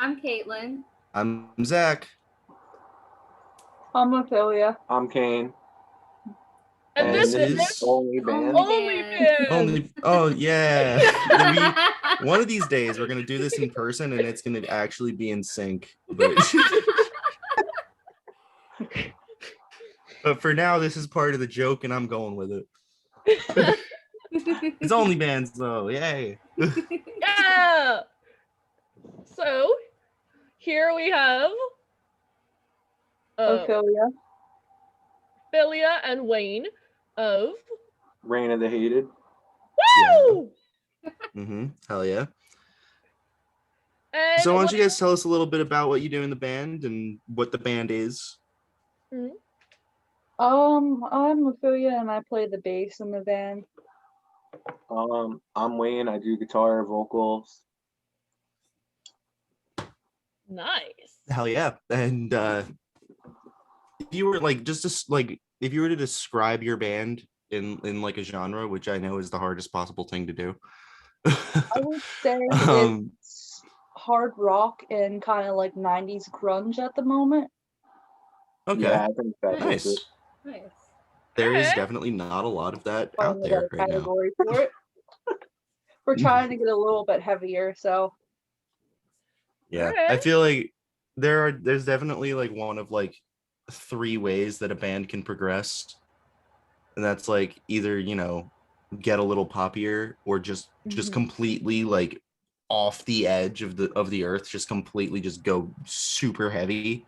I'm Caitlin. I'm Zach. I'm Ophelia. I'm Kane. And this is OnlyBands. Only. Oh yeah. One of these days we're gonna do this in person, and it's gonna actually be in sync. But but for now, this is part of the joke, and I'm going with it. It's OnlyBands though. Yay. Yeah. So here we have Ophelia. Ophelia and Wayne of Reign of the Hated. Woo! Hell yeah. And So why don't you guys tell us a little bit about what you do in the band and what the band is? I'm Ophelia and I play the bass in the band. I'm Wayne. I do guitar, vocals. Nice. Hell yeah. And if you were like if you were to describe your band in like a genre, which I know is the hardest possible thing to do. I would say it's hard rock and kind of like 90s grunge at the moment. Okay. Yeah, I think that nice. It. Nice. There is definitely not a lot of that out there right now. For it. We're trying to get a little bit heavier, so. Yeah, I feel like there's definitely like one of like 3 ways that a band can progress, and that's like either, you know, get a little poppier or just completely like off the edge of the earth, just completely just go super heavy.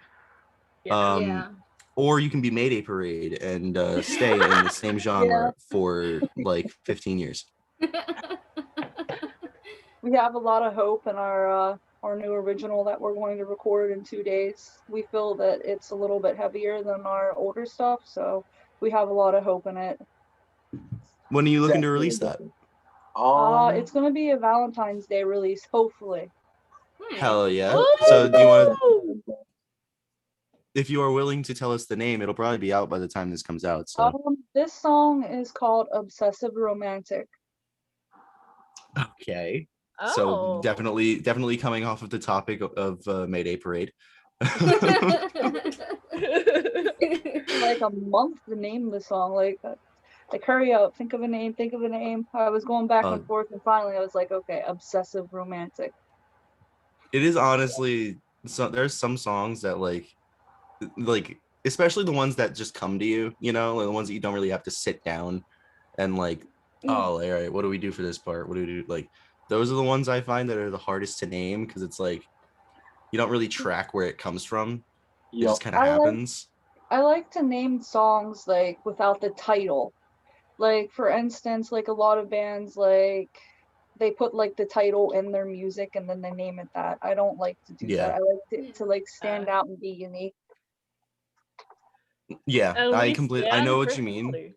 Or you can be Mayday Parade and stay in the same genre for like 15 years. We have a lot of hope in our new original that we're going to record in 2 days. We feel that it's a little bit heavier than our older stuff, so we have a lot of hope in it. When are you looking to release that? It's going to be a Valentine's Day release, hopefully. Hell yeah. So do you want to, if you are willing to tell us the name, it'll probably be out by the time this comes out. So this song is called Obsessive Romantic. Okay. So definitely coming off of the topic of Mayday Parade. Like a month to name the song. Like hurry up, think of a name. I was going back and forth, and finally I was like, okay, Obsessive Romantic. It is honestly, so there's some songs that like especially the ones that just come to you, you know, like the ones that you don't really have to sit down and like, all right, what do we do for this part? What do we do? Like, those are the ones I find that are the hardest to name, because it's like you don't really track where it comes from. It just kind of happens. I like to name songs like without the title. Like, for instance, like a lot of bands, like they put like the title in their music and then they name it that. I don't like to do that. I like it to like stand out and be unique. Yeah, I know what you mean.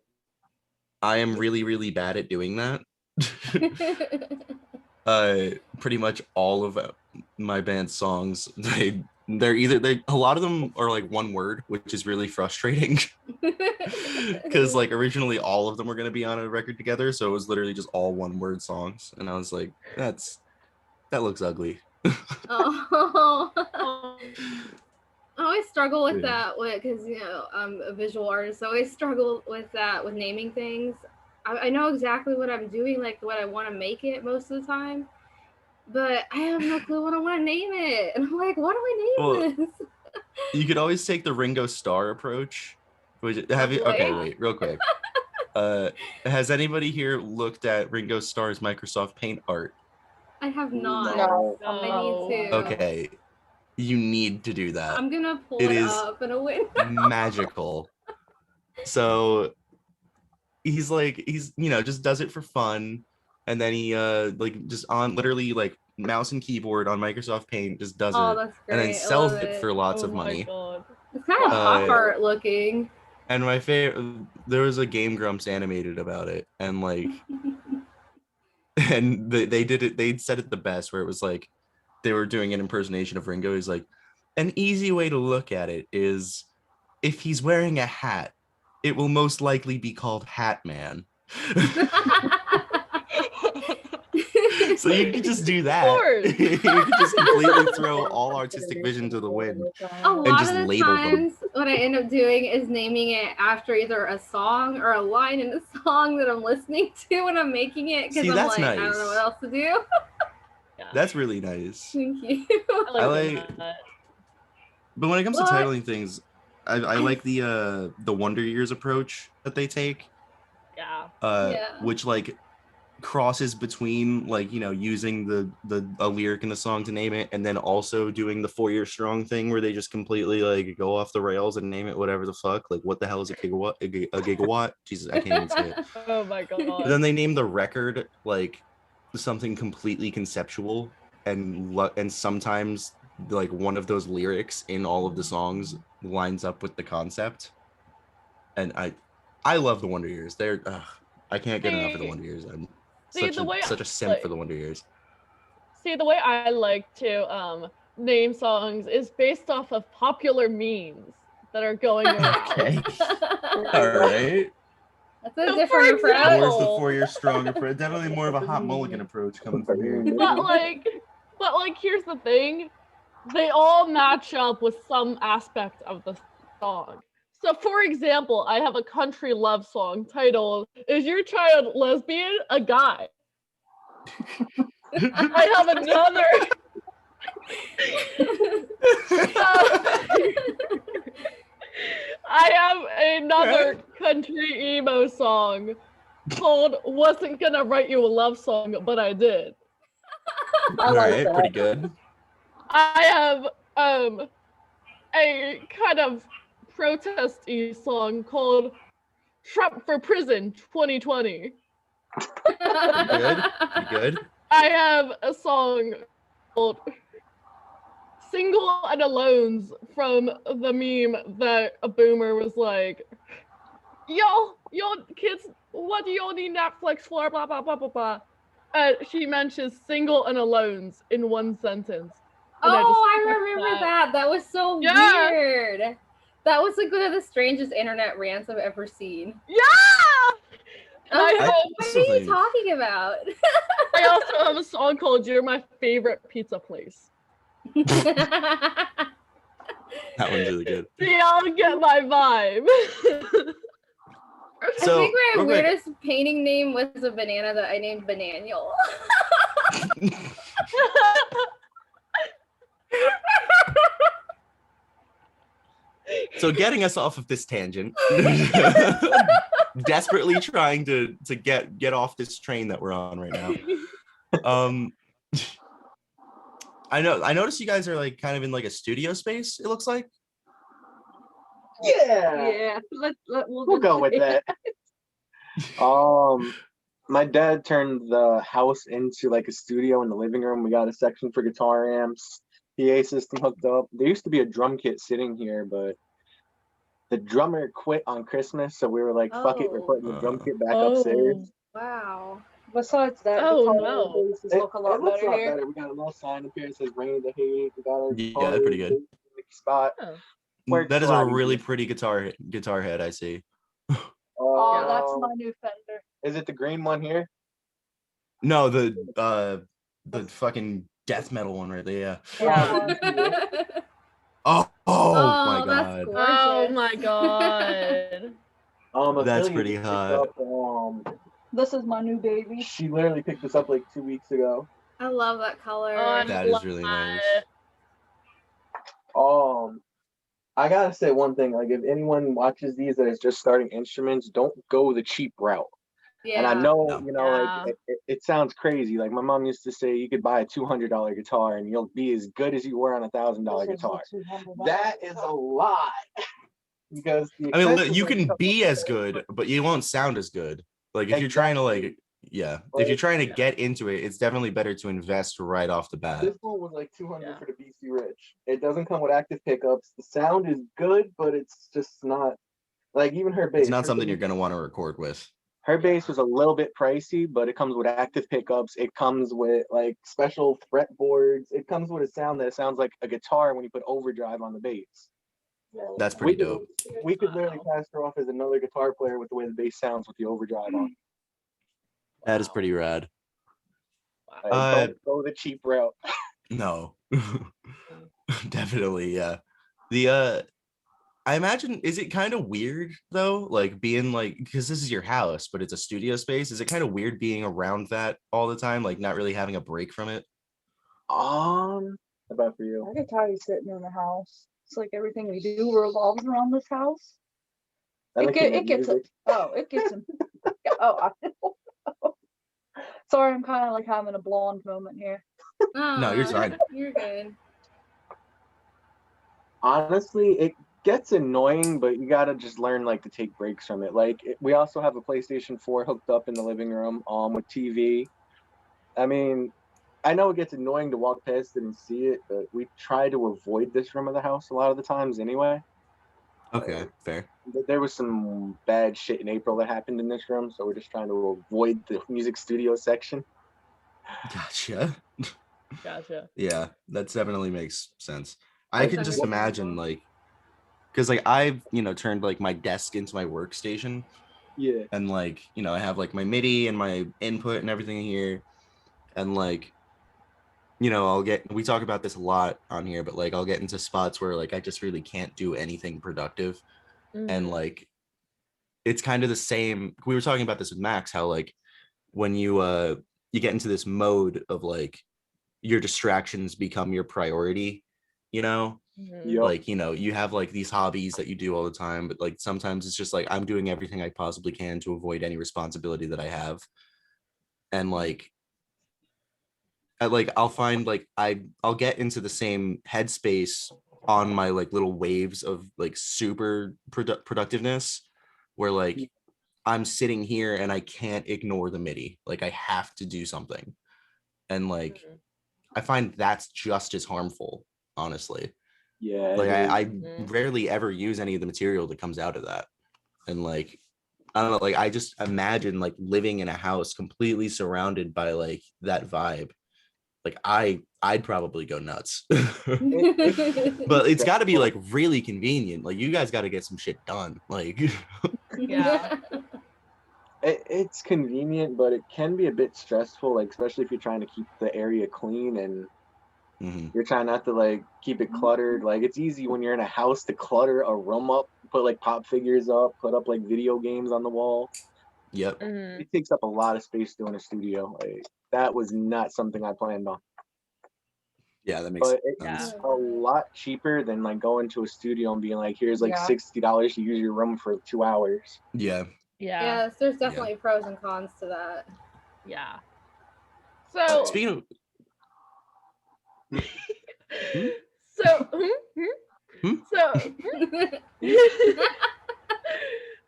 I am really, really bad at doing that. Pretty much all of my band's songs, they're either a lot of them are like one word, which is really frustrating. Because like originally all of them were going to be on a record together, so it was literally just all one word songs, and I was like, that looks ugly. I always struggle with that, because you know I'm a visual artist. So I always struggle with that, with naming things. I know exactly what I'm doing, like what I want to make it most of the time, but I have no clue what I want to name it. And I'm like, what do I name this? You could always take the Ringo Starr approach. Okay, wait, real quick. Has anybody here looked at Ringo Starr's Microsoft Paint art? I have not. No. I need to. Okay. You need to do that. I'm gonna pull it up and win. Magical. So he's you know, just does it for fun, and then he like just on literally like mouse and keyboard on Microsoft Paint just does it, that's great. and then sells it for lots of money. God. It's kind of pop art looking. And my favorite, there was a Game Grumps animated about it, and like, and they did it. They said it the best, where it was like they were doing an impersonation of Ringo. He's like, an easy way to look at it is, if he's wearing a hat, it will most likely be called Hat Man. So you could just do that. course. You could just completely throw all artistic vision to the wind. A lot just of the label them. times, what I end up doing is naming it after either a song or a line in a song that I'm listening to when I'm making it, because See, I'm that's like, I don't nice. know what else to do. Yeah. That's really nice. Thank you. I I like like- that. But when it comes to What? titling things, I like the Wonder Years approach that they take. Yeah. Yeah. Which like crosses between like, you know, using a lyric in the song to name it, and then also doing the 4 Year Strong thing where they just completely like go off the rails and name it whatever the fuck. Like, what the hell is a gigawatt? A gigawatt? Jesus, I can't even say it. Oh my But god. then they name the record like something completely conceptual, and sometimes like one of those lyrics in all of the songs lines up with the concept. And I love the Wonder Years. They're I can't get enough of the Wonder Years. I'm See, the way such a simp for the Wonder Years. See, the way I like to name songs is based off of popular memes that are going around. Okay. All right. That's a So, different for approach. More of the example- 4 Year Strong approach. Definitely more of a hot mulligan approach coming from here. But like, here's the thing: they all match up with some aspect of the song. So, for example, I have a country love song titled "Is Your Child Lesbian? A Guy?" I have another. I have another country emo song called "Wasn't Gonna Write You a Love Song, But I Did." I All like right, that. pretty good. I have a kind of protest-y song called "Trump for Prison 2020." Good. Pretty good. I have a song called "Single and Alones" from the meme that a boomer was like, y'all kids, what do y'all need Netflix for? Blah blah blah blah blah. She mentions "single and alones" in one sentence. And Oh, I took remember that. That was so Yeah. weird. That was like one of the strangest internet rants I've ever seen. Yeah. And I was I like, I what also are you think- talking about? I also have a song called "You're My Favorite Pizza Place." That one's really good. So y'all get my vibe. So, I think my real quick- weirdest painting name was a banana that I named Bananiel. So getting us off of this tangent, desperately trying to get off this train that we're on right now. I noticed you guys are like kind of in like a studio space, it looks like. Yeah, Yeah, we'll we'll just go with say that. My dad turned the house into like a studio in the living room. We got a section for guitar amps, PA system hooked up. There used to be a drum kit sitting here, but the drummer quit on Christmas, so we were like, "Fuck it, we're putting the drum kit back upstairs." Wow. Besides that, Oh, the no. color bases look a lot looks better here. better. We got a little sign up here that says "Rain of the Hate." We got our Yeah, pretty good. spot. Oh. Works That is a a lot really easier. pretty guitar head, I see. Oh, that's my new Fender. Is it the green one here? No, the fucking death metal one right there. Yeah. Oh my that's god. gorgeous. Oh my god. That's Affiliate pretty picked hot. up, This is my new baby. she literally picked this up like 2 weeks ago. I love that color. That is really nice. I gotta say one thing, like if anyone watches these that is just starting instruments, don't go the cheap route. Yeah. And I know, No. you know, like it sounds crazy. Like my mom used to say, you could buy a $200 guitar and you'll be as good as you were on a $1,000 guitar. That is a lot. Because the I mean, expensive you ones can come be with as good, but you won't sound as good. Like if you're trying to like, if Like, you're trying to get into it, it's definitely better to invest right off the bat. This one was like 200 Yeah. for the BC Rich. It doesn't come with active pickups. The sound is good, but it's just not like even her bass. It's not her something bass- you're gonna want to record with. Her bass was a little bit pricey, but it comes with active pickups. It comes with like special fretboards. It comes with a sound that sounds like a guitar when you put overdrive on the bass. That's pretty dope. We could literally pass her off as another guitar player with the way the bass sounds with the overdrive on. That is pretty rad. Don't go the cheap route. No. Definitely, yeah. The I imagine, is it kind of weird though, like being like, because this is your house but it's a studio space, is it kind of weird being around that all the time, like not really having a break from it? How about for you? I get tired of sitting in the house. It's like everything we do revolves around this house. It gets him. Sorry, I'm kind of like having a blonde moment here. No, you're fine. You're good. Honestly, it gets annoying, but you gotta just learn like to take breaks from it. Like we also have a PlayStation 4 hooked up in the living room, with TV. I mean, I know it gets annoying to walk past it and see it, but we try to avoid this room of the house a lot of the times anyway. Okay, fair. There was some bad shit in April that happened in this room, so we're just trying to avoid the music studio section. Gotcha. Yeah, that definitely makes sense. I can just imagine, like, because like I've turned like my desk into my workstation. Yeah. And like I have like my MIDI and my input and everything here, and like we talk about this a lot on here, but like I'll get into spots where like I just really can't do anything productive. And like it's kind of the same, we were talking about this with Max, how like when you get into this mode of like your distractions become your priority, Yep. like you have like these hobbies that you do all the time, but like sometimes it's just like I'm doing everything I possibly can to avoid any responsibility that I have. And like I'll find like I'll get into the same headspace on my like little waves of like super productiveness, where like I'm sitting here and I can't ignore the MIDI, like I have to do something. And like I find that's just as harmful, honestly. Yeah. Like I rarely ever use any of the material that comes out of that. And like I don't know, like I just imagine like living in a house completely surrounded by like that vibe. Like I'd probably go nuts. But it's got to be like really convenient. Like you guys got to get some shit done. Like Yeah. It's convenient, but it can be a bit stressful, like especially if you're trying to keep the area clean and you're trying not to like keep it cluttered. Like it's easy when you're in a house to clutter a room up, put like pop figures up, put up like video games on the wall. Yep. It takes up a lot of space doing a studio. Like that was not something I planned on. Yeah, that makes sense. It's a lot cheaper than like going to a studio and being like, here's like $60 to use your room for 2 hours. Yeah. Yes, there's definitely pros and cons to that. Yeah. So speaking of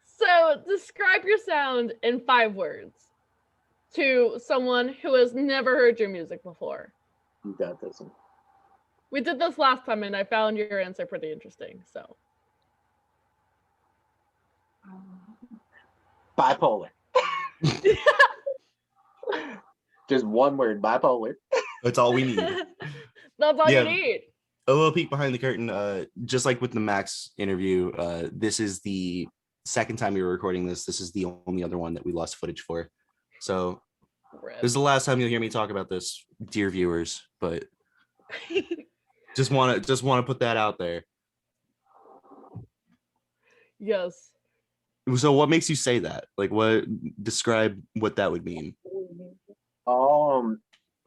So describe your sound in 5 words to someone who has never heard your music before. You got this one. We did this last time and I found your answer pretty interesting. So bipolar. Just one word, bipolar. That's all we need. That's all you need. A little peek behind the curtain. Just like with the Max interview, this is the second time we were recording this. This is the only other one that we lost footage for. So this is the last time you'll hear me talk about this, dear viewers. But just want to put that out there. Yes. So what makes you say that? Like, describe what that would mean.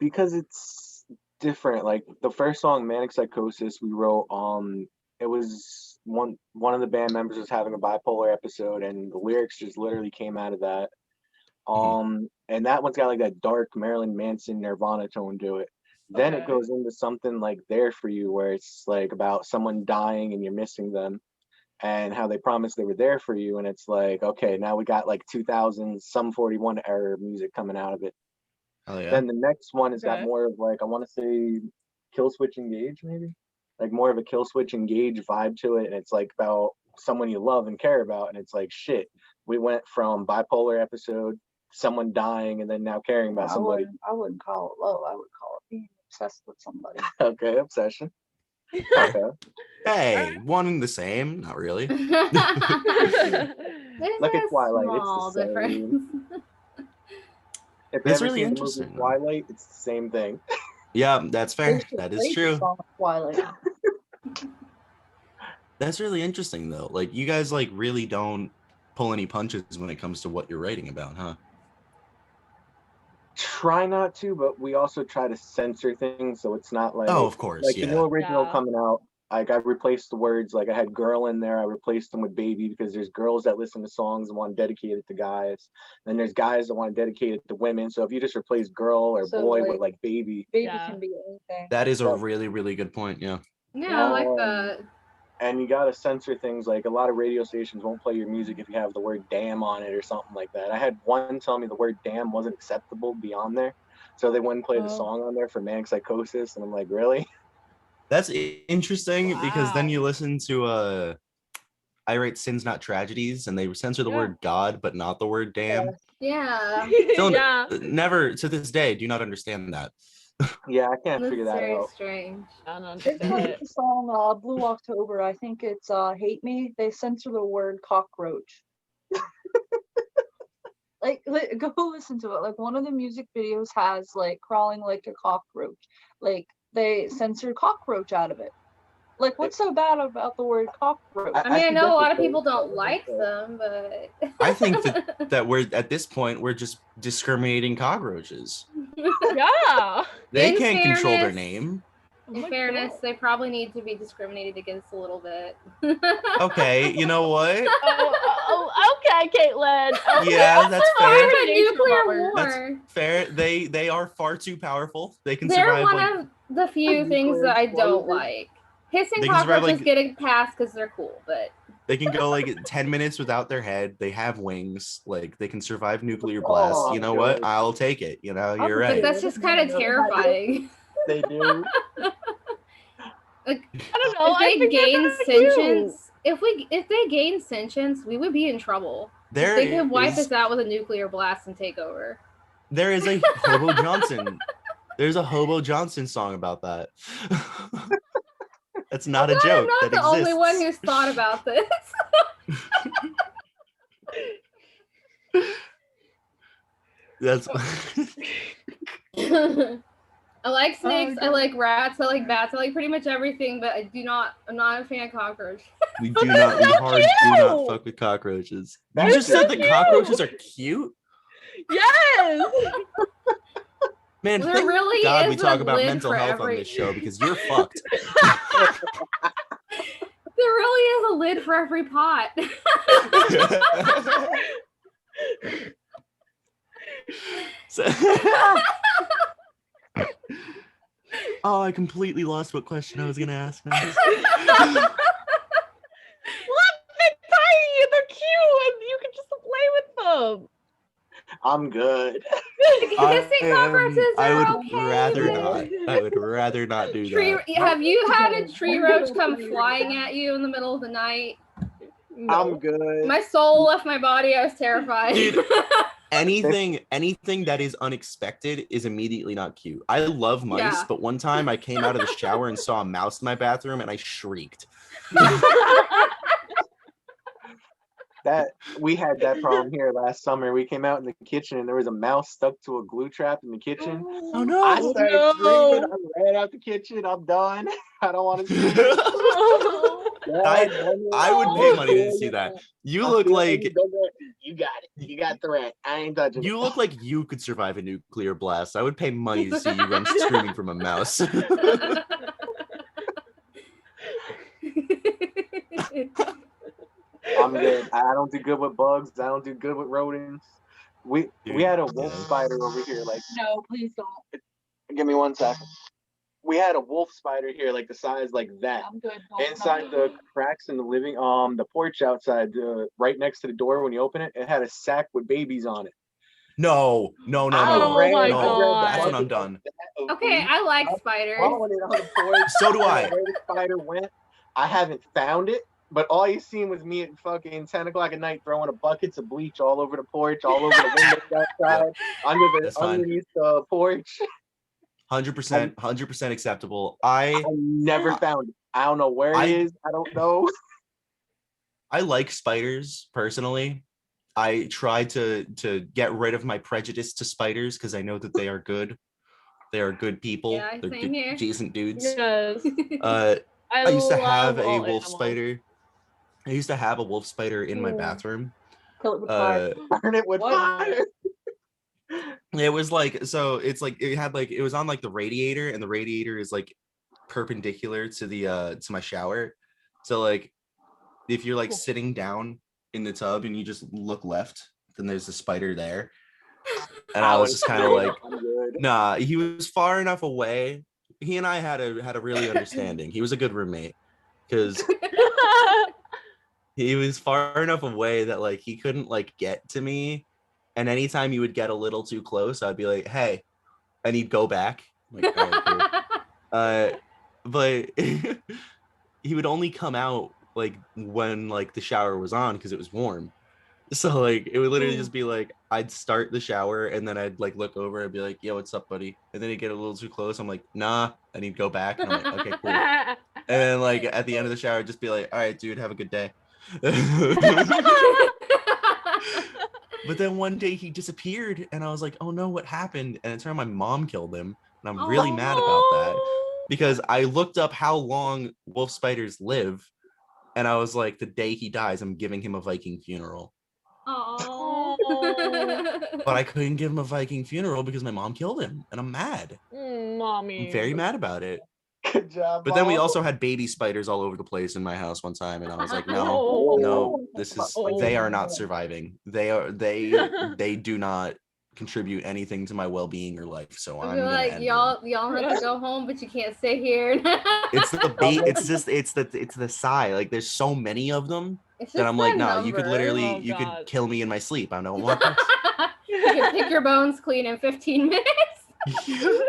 Because it's different. Like the first song, Manic Psychosis, we wrote, it was one of the band members was having a bipolar episode and the lyrics just literally came out of that. And that one's got like that dark Marilyn Manson Nirvana tone to it. Then it goes into something like There For You, where it's like about someone dying and you're missing them and how they promised they were there for you. And it's like, okay, now we got like 2000 Sum 41 era music coming out of it. Oh yeah. Then the next one has got more of like, I want to say Kill Switch Engage, maybe like more of a Kill Switch Engage vibe to it. And it's like about someone you love and care about. And it's like, shit, we went from bipolar episode, someone dying, and then now caring about somebody. I wouldn't call it love. I would call it being obsessed with somebody. Okay, obsession. Okay. Hey, one and the same. Not really. There's Look at Twilight. Small It's the difference. If you That's ever really seen the movie interesting, though. Twilight, it's the same thing. Yeah, that's They fair. should That play is the true. song Twilight. That's really interesting, though. Like, you guys like really don't pull any punches when it comes to what you're writing about, huh? Try not to, but we also try to censor things so it's not like Oh, of course, the new yeah. original Yeah. coming out. Like I replaced the words, like I had girl in there, I replaced them with baby because there's girls that listen to songs and want to dedicate it to guys. And there's guys that want to dedicate it to women. So if you just replace girl or So, boy like, with like baby, Baby Yeah. can be anything. That is a Yeah. really, really good point. Yeah. Yeah, I like Um, that. and you gotta censor things, like a lot of radio stations won't play your music if you have the word damn on it or something like that. I had one tell me the word damn wasn't acceptable beyond there. So they wouldn't play the Oh. song on there for manic psychosis. And I'm like, really? That's interesting because then Wow. you listen to I Write Sins Not Tragedies, and they censor the Yeah. word God but not the word damn. Yeah, Still Yeah. never to this day do not understand that. Yeah, I can't figure that's that very out. strange. I don't They understand play it. the song Blue October. I think it's Hate Me. They censor the word cockroach. Like, go listen to it. Like, one of the music videos has like crawling like a cockroach. Like, they censored cockroach out of it. Like, what's so bad about the word cockroach? I mean, I can know a get lot the of people point, don't but like okay. them, but I think that we're at this point we're just discriminating cockroaches. Yeah. They In can't control their fairness- name. Oh in my fairness, God. they probably need to be discriminated against a little bit. Okay, you know what? Okay, Caitlin. Okay. Yeah, that's Oh, fair. it's a Nature nuclear lovers. war. That's fair. They are far too powerful. They can They're survive one like of the few things Nuclear that I don't explosion. like. Hissing They can survive, cockroaches like- get a pass because they're cool, but they can go like 10 minutes without their head. They have wings. Like they can survive nuclear blasts. Oh, You know what? good. I'll take it. You know, you're but right. that's just kind of terrifying. They do. Like, I don't know. if I they think they're gain kinda cute. sentience, if they gain sentience, we would be in trouble. There They could wipe is- us out with a nuclear blast and take over. There is a Hobo Johnson. There's a Hobo Johnson song about that. That's not a I'm joke. not That the exists. only one who's thought about this. That's I like snakes, I God. like rats, I like bats, I like pretty much everything, but I'm not a fan of cockroach. we But do they're not. We so hard do not cute. fuck with cockroaches. You That's just said so that cockroaches cute. are cute. Yes. Man, There thank really God we is talk a about lid mental for health on every- this show because you're fucked. There really is a lid for every pot. So- oh, I completely lost what question I was gonna ask now. Look, they're tiny and they're cute, and you can just play with them. I'm good. Hissing cockroaches I are would okay. rather but- not. I would rather not do Tree, that. have you had a tree roach come flying at you in the middle of the night? No. I'm good. My soul left my body. I was terrified. Dude. Anything that is unexpected is immediately not cute. I love mice, Yeah. but one time I came out of the shower and saw a mouse in my bathroom and I shrieked. That we had that problem here last summer. We came out in the kitchen and there was a mouse stuck to a glue trap in the kitchen. Oh no. I started no. screaming. I ran out the kitchen. I'm done. I don't want to see it. I would pay money to see that. You look like you got it. You got the rent. I ain't touching it. you look like you could survive a nuclear blast. I would pay money to see you run screaming from a mouse. I'm good. I don't do good with bugs. I don't do good with rodents. We had a wolf spider over here. Like, No, please don't. give me 1 second. We had a wolf spider here, like the size like that. I'm good. Inside the cracks in the the porch outside, right next to the door when you open it, it had a sack with babies on it. No. Oh No. my No. God. That's when I'm done. Okay, I like spiders. Following it on the porch. So do I. Where the spider went, I haven't found it. But all you seen was me at fucking 10 o'clock at night throwing buckets of bleach all over the porch, all over the windows outside, That's fine. underneath the porch. 100% acceptable. I never found it. I don't know where it is. I don't know. I like spiders personally. I try to get rid of my prejudice to spiders because I know that they are good. They are good people. Yeah, They're same here. decent dudes. Yes. I used to have love a all wolf animals. spider. I used to have a wolf spider in my bathroom. Kill it with fire. Burn it with What? fire. It was like, so it's like it had like, it was on like the radiator, and the radiator is like perpendicular to the to my shower. So like if you're like sitting down in the tub and you just look left, then there's a spider there. And I was just kind of like, nah, he was far enough away. He and I had a really understanding. He was a good roommate because he was far enough away that like he couldn't like get to me. And anytime he would get a little too close, I'd be like, hey, and he'd go back. I'm like, all right, cool. But he would only come out like when like the shower was on because it was warm. So like it would literally just be like I'd start the shower and then I'd like look over and be like, yo, what's up, buddy? And then he'd get a little too close. I'm like, nah. And he'd go back and I'm like, okay, cool. And then like at the end of the shower, I'd just be like, all right, dude, have a good day. But then one day he disappeared and I was like, oh no, what happened? And it turned out my mom killed him. And I'm really mad about that because I looked up how long wolf spiders live. And I was like, the day he dies, I'm giving him a Viking funeral. Oh. But I couldn't give him a Viking funeral because my mom killed him. And I'm mad. Mommy. I'm very mad about it. Good job. But then we Mom. also had baby spiders all over the place in my house one time. And I was like, no, this is, they are not surviving. They do not contribute anything to my well-being or life. So I'm gonna like, end y'all have to go home, but you can't stay here. it's the bait. It's the sigh. Like there's so many of them that I'm like, no, you could literally, you could kill me in my sleep. I don't want this. You can pick your bones clean in 15 minutes.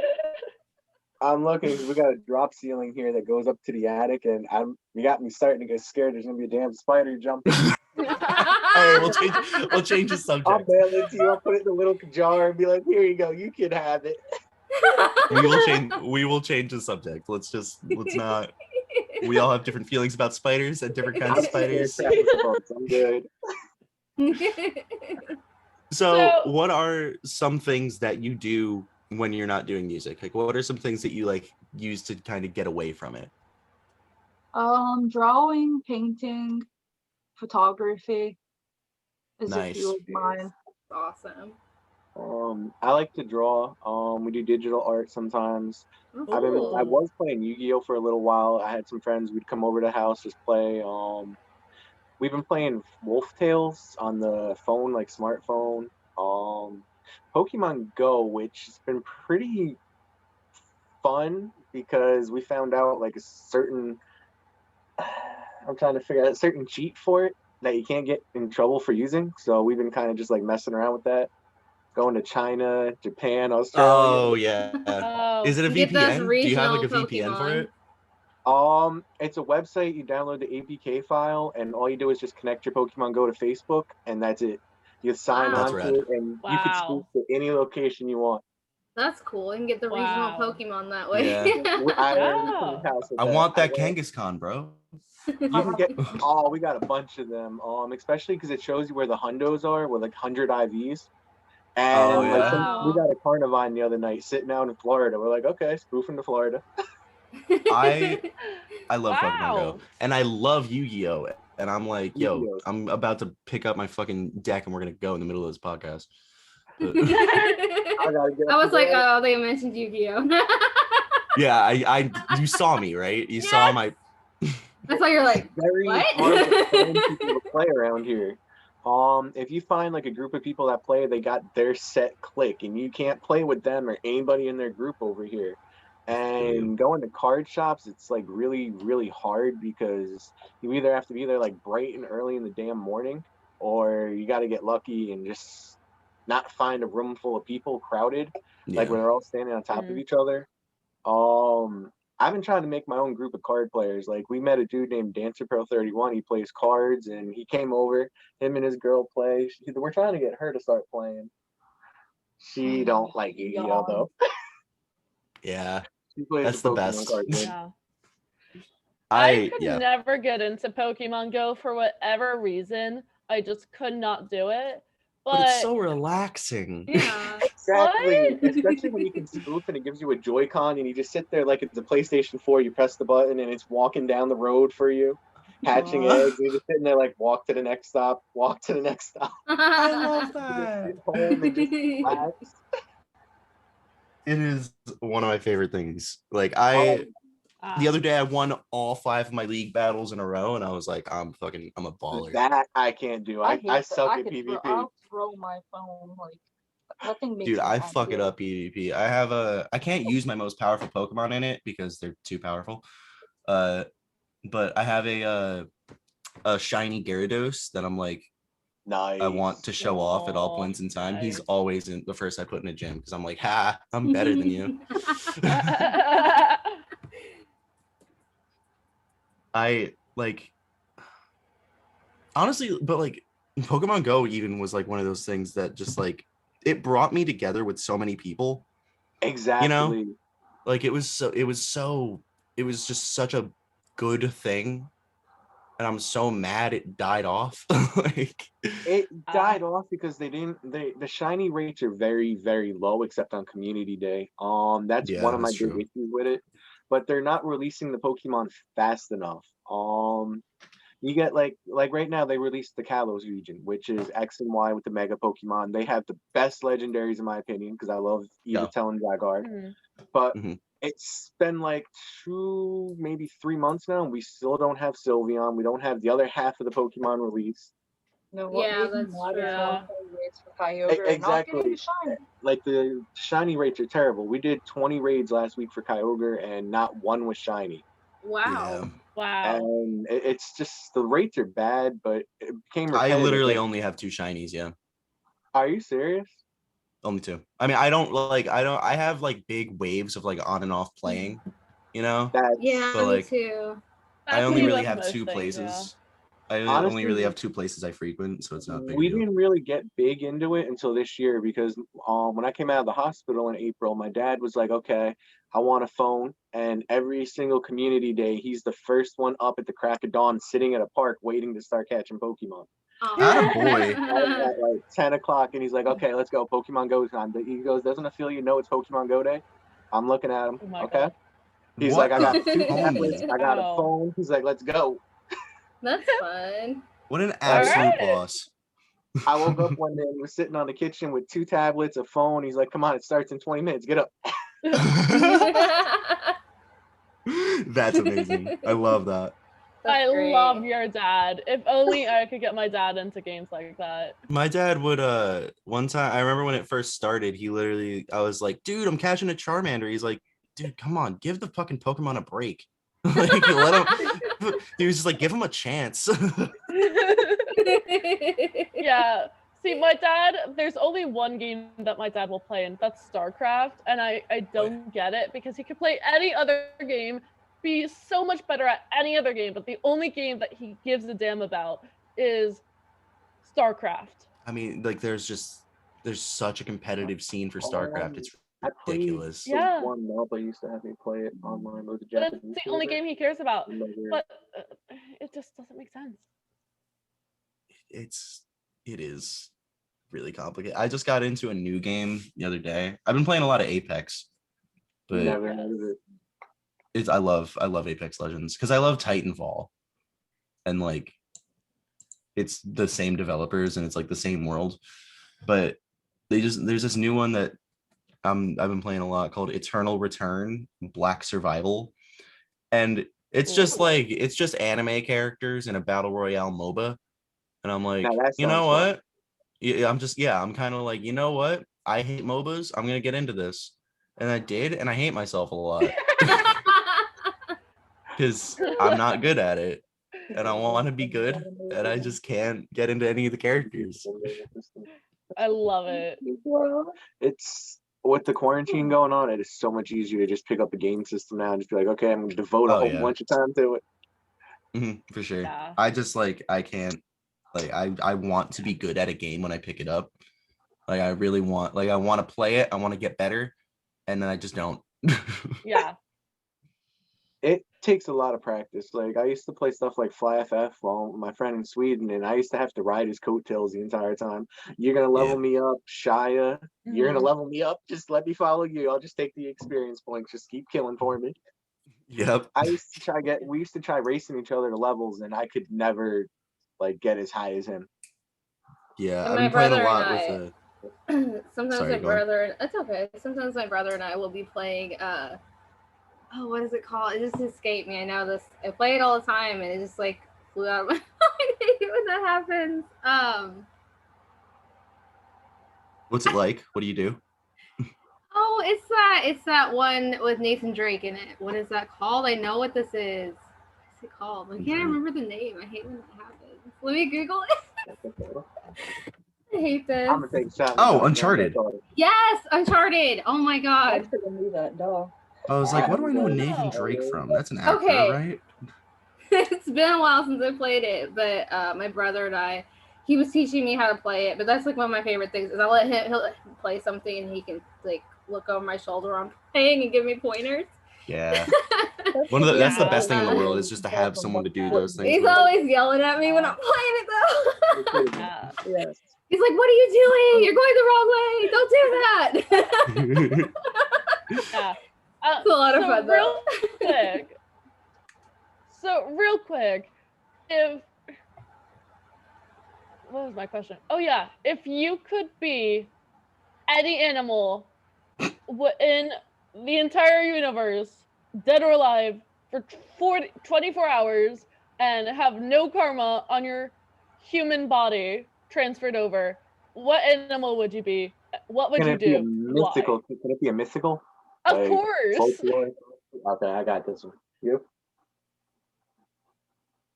I'm looking. We got a drop ceiling here that goes up to the attic, and you got me starting to get scared. There's gonna be a damn spider jumping. Hey, we'll change the subject. I'll mail it to you. I'll put it in a little jar and be like, here you go. You can have it. We will change the subject. Let's not. We all have different feelings about spiders and different kinds of spiders. I'm good. So, what are some things that you do when you're not doing music? Like, what are some things that you like use to kind of get away from it? Drawing, painting, photography is a few of mine. Awesome. I like to draw. We do digital art sometimes. I was playing Yu-Gi-Oh for a little while. I had some friends. We'd come over to the house, just play. We've been playing Wolf Tales on the phone, like smartphone. Pokemon Go, which has been pretty fun because we found out like a certain, I'm trying to figure out a certain cheat for it that you can't get in trouble for using. So we've been kind of just like messing around with that. Going to China, Japan, Australia. Oh yeah. Is it a VPN? Do you have like a VPN for it? It's a website. You download the APK file, and all you do is just connect your Pokemon Go to Facebook, and that's it. You sign on to it, and you can speak to any location you want. That's cool. You can get the regional Pokemon that way. Yeah. I want that Kangaskhan, bro. You can get. Oh, we got a bunch of them. Especially because it shows you where the hundos are, with like 100 IVs. And we got a Carnivine the other night sitting out in Florida. We're like, okay, spoofing to Florida. I love Pokemon Go, and I love Yu-Gi-Oh, and I'm like, yo, I'm about to pick up my fucking deck, and we're gonna go in the middle of this podcast. I was like, oh, they mentioned Yu-Gi-Oh. Yeah, you saw me, right? You saw my. That's why you're like, very what? hard to find people to play around here. If you find like a group of people that play, they got their set clique, and you can't play with them or anybody in their group over here. And going to card shops, it's like really, really hard because you either have to be there like bright and early in the damn morning, or you got to get lucky and just not find a room full of people crowded, like when they're all standing on top of each other. I've been trying to make my own group of card players. Like we met a dude named Dancer Pro 31. He plays cards, and he came over. Him and his girl play. We're trying to get her to start playing. She don't like Yu-Gi-Oh though. Yeah, that's the best. Yeah. I could never get into Pokemon Go for whatever reason. I just could not do it. But it's so relaxing. Yeah. Exactly. What? Especially when you can spoof and it gives you a Joy-Con and you just sit there like it's a PlayStation 4, you press the button and it's walking down the road for you, hatching eggs, and you're just sitting there like walk to the next stop, walk to the next stop. I love Just that. sit home and just relax. It is one of my favorite things. Like Ah. the other day I won all 5 of my league battles in a row, and I was like, I'm a baller. That I can't do. I hate suck that. at PvP. I'll throw my phone, like, that thing makes Dude, me I fuck it angry. up PvP. I can't use my most powerful Pokemon in it because they're too powerful. But I have a shiny Gyarados that I'm like, Nice. I want to show off at all points in time. He's always in the first I put in a gym because I'm like, ha, I'm better than you. I like, honestly, but like Pokemon Go even was like one of those things that just like it brought me together with so many people. Exactly. You know, like it was just such a good thing, and I'm so mad it died off. Like it died off because the shiny rates are very, very low except on community day. That's Yeah, one of my that's big true. issues with it. But they're not releasing the Pokemon fast enough. You get like right now they released the Kalos region, which is X and Y with the Mega Pokemon. They have the best legendaries in my opinion because I love Yveltal and Zygarde. But it's been like 2, maybe 3 months now, and we still don't have Sylveon. We don't have the other half of the Pokemon released. No, what Yeah, made me that's mad is true. how rates for Kyogre not Exactly. getting the shine. Like the shiny rates are terrible. We did 20 raids last week for Kyogre, and not one was shiny. Wow. Yeah. Wow. And it's just the rates are bad, but it became I repetitive. literally only have 2 shinies. Yeah. Are you serious? Only 2. I mean, I have like big waves of like on and off playing, you know? Yeah, but like me too. I only me really with have most 2 things, places. yeah. I only Honestly, really have 2 places I frequent, so it's not a big we deal. didn't really get big into it until this year because when I came out of the hospital in April, my dad was like, okay, I want a phone. And every single community day, he's the first one up at the crack of dawn, sitting at a park waiting to start catching Pokemon. Attaboy. At like 10 o'clock, and he's like, okay, let's go. Pokemon Go time. He goes, doesn't it feel it's Pokemon Go day? I'm looking at him. Oh okay. God. He's What like, I got 2 the tablets. homie? I got a Wow. phone. He's like, let's go. That's fun. What an absolute right. boss. I woke up one day and was sitting on the kitchen with 2 tablets, a phone. He's like, come on, it starts in 20 minutes. Get up. That's amazing. I love that. I great. love your dad. If only I could get my dad into games like that. My dad would one time, I remember when it first started, I was like, dude, I'm catching a Charmander. He's like, dude, come on, give the fucking Pokemon a break. Like let him he was just like, give him a chance. Yeah. See, my dad, there's only one game that my dad will play, and that's StarCraft. And I don't get it because he could play any other game, be so much better at any other game, but the only game that he gives a damn about is StarCraft. I mean, like there's such a competitive scene for StarCraft. It's ridiculous. Yeah. One mob I used to have me play it online with the But Japanese. it's the only game he cares about. But it just doesn't make sense. It is really complicated. I just got into a new game the other day. I've been playing a lot of Apex, but Never heard of it. I love Apex Legends because I love Titanfall, and like it's the same developers and it's like the same world, but there's this new one that I've been playing a lot called Eternal Return Black Survival, and it's just like it's just anime characters in a battle royale MOBA, and I'm like, you know what? Yeah, I'm kind of like, you know what? I hate MOBAs. I'm gonna get into this, and I did, and I hate myself a lot because I'm not good at it, and I want to be good, and I just can't get into any of the characters. I love it. It's with the quarantine going on, it is so much easier to just pick up the game system now and just be like, okay, I'm gonna devote a whole bunch of time to it. For sure. Yeah. I just like I can't like I want to be good at a game when I pick it up. Like I really want I want to play it, I want to get better, and then I just don't. Yeah. it takes a lot of practice. Like I used to play stuff like Fly FF while my friend in Sweden, and I used to have to ride his coattails the entire time. You're gonna level me up, Shia. You're gonna level me up. Just let me follow you. I'll just take the experience points. Just keep killing for me. Yep. We used to try racing each other to levels, and I could never like get as high as him. Yeah, And I've my been playing a brother lot and with sometimes Sorry, my go on. brother, it's okay. Sometimes my brother and I will be playing oh, what is it called? It just escaped me. I know this. I play it all the time, and it just like flew out of my mind. I hate when that happens. What's it like? What do you do? Oh, it's that one with Nathan Drake in it. What is that called? I know what this is. What's it called? I can't remember the name. I hate when that happens. Let me Google it. I hate this. I'm gonna take a shot. Oh, Uncharted. Yes, Uncharted. Oh my I god. should have knew that, dog. I was like, what do I know Nathan Oh. Drake from? That's an actor, Okay. right? It's been a while since I played it, but my brother and I, he was teaching me how to play it. But that's like one of my favorite things is he'll play something and he can like look over my shoulder while I'm playing and give me pointers. Yeah. That's the best thing in the world is just to have someone to do those things. He's with. always yelling at me when I'm playing it though. Yeah. Yes. He's like, "What are you doing? You're going the wrong way. Don't do that." Yeah. It's a lot of fun though. Real quick, if what was my question? Oh yeah, if you could be any animal in the entire universe, dead or alive, for 24 hours and have no karma on your human body transferred over, what animal would you be? What would you do? Mythical? Why? Can it be a mythical? Of course. Folklore? Okay, I got this one. You?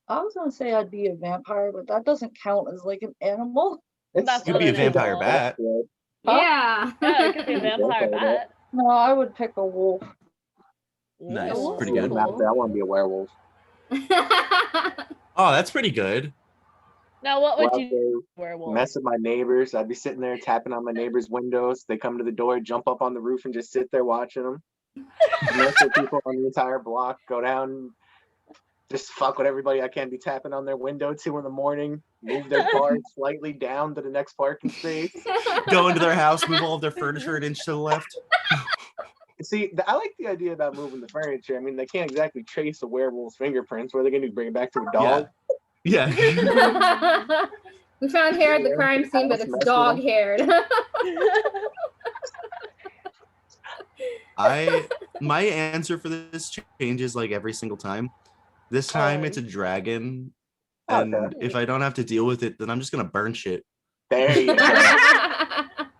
I was gonna say I'd be a vampire, but that doesn't count as like an animal. That's Could be a vampire bat. Yeah. Yeah, it could be a vampire bat. No, I would pick a wolf. Nice. Ooh. Pretty good. I want to be a werewolf. Oh, that's pretty good. Now, what would you do? Werewolf? Mess with my neighbors. I'd be sitting there tapping on my neighbors' windows. They come to the door, jump up on the roof, and just sit there watching them. Mess with people on the entire block. Go down, just fuck with everybody I can. Be tapping on their window 2 a.m. Move their car slightly down to the next parking space. Go into their house, move all of their furniture an inch to the left. See, I like the idea about moving the furniture. I mean, they can't exactly trace a werewolf's fingerprints. What are they going to do? Bring it back to a dog? Yeah. We found hair at the crime scene, but it's dog haired. My answer for this changes like every single time. This time it's a dragon, and if I don't have to deal with it, then I'm just gonna burn shit. There you go.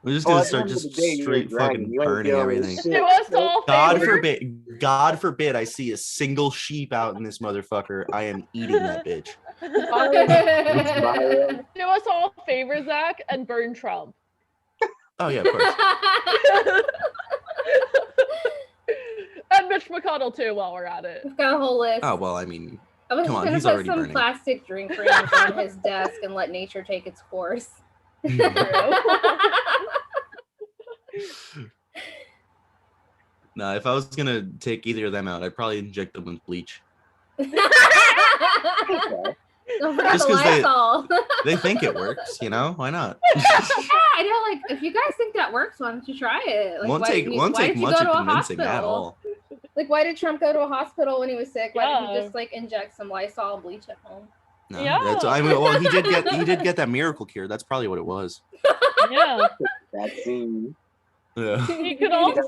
We're just gonna start just straight fucking burning everything. God forbid I see a single sheep out in this motherfucker. I am eating that bitch. Do us all a favor, Zach, and burn Trump. Oh yeah, of course. And Mitch McConnell too, while we're at it. We've got a whole list. Oh well, I mean, I was come on, just he's gonna already put some burning. plastic drink rings on his desk and let nature take its course. Nah, if I was gonna take either of them out, I'd probably inject them with bleach. Don't forget Just the 'cause Lysol. They think it works, you know? Why not? Yeah, I know. Like, if you guys think that works, why don't you try it? Like, Won't take much of convincing at all. Like, why did Trump go to a hospital when he was sick? Why didn't he just like inject some Lysol and bleach at home? No, Yeah. I mean, well, he did get that miracle cure. That's probably what it was. Yeah. Vaccine. Yeah. He could also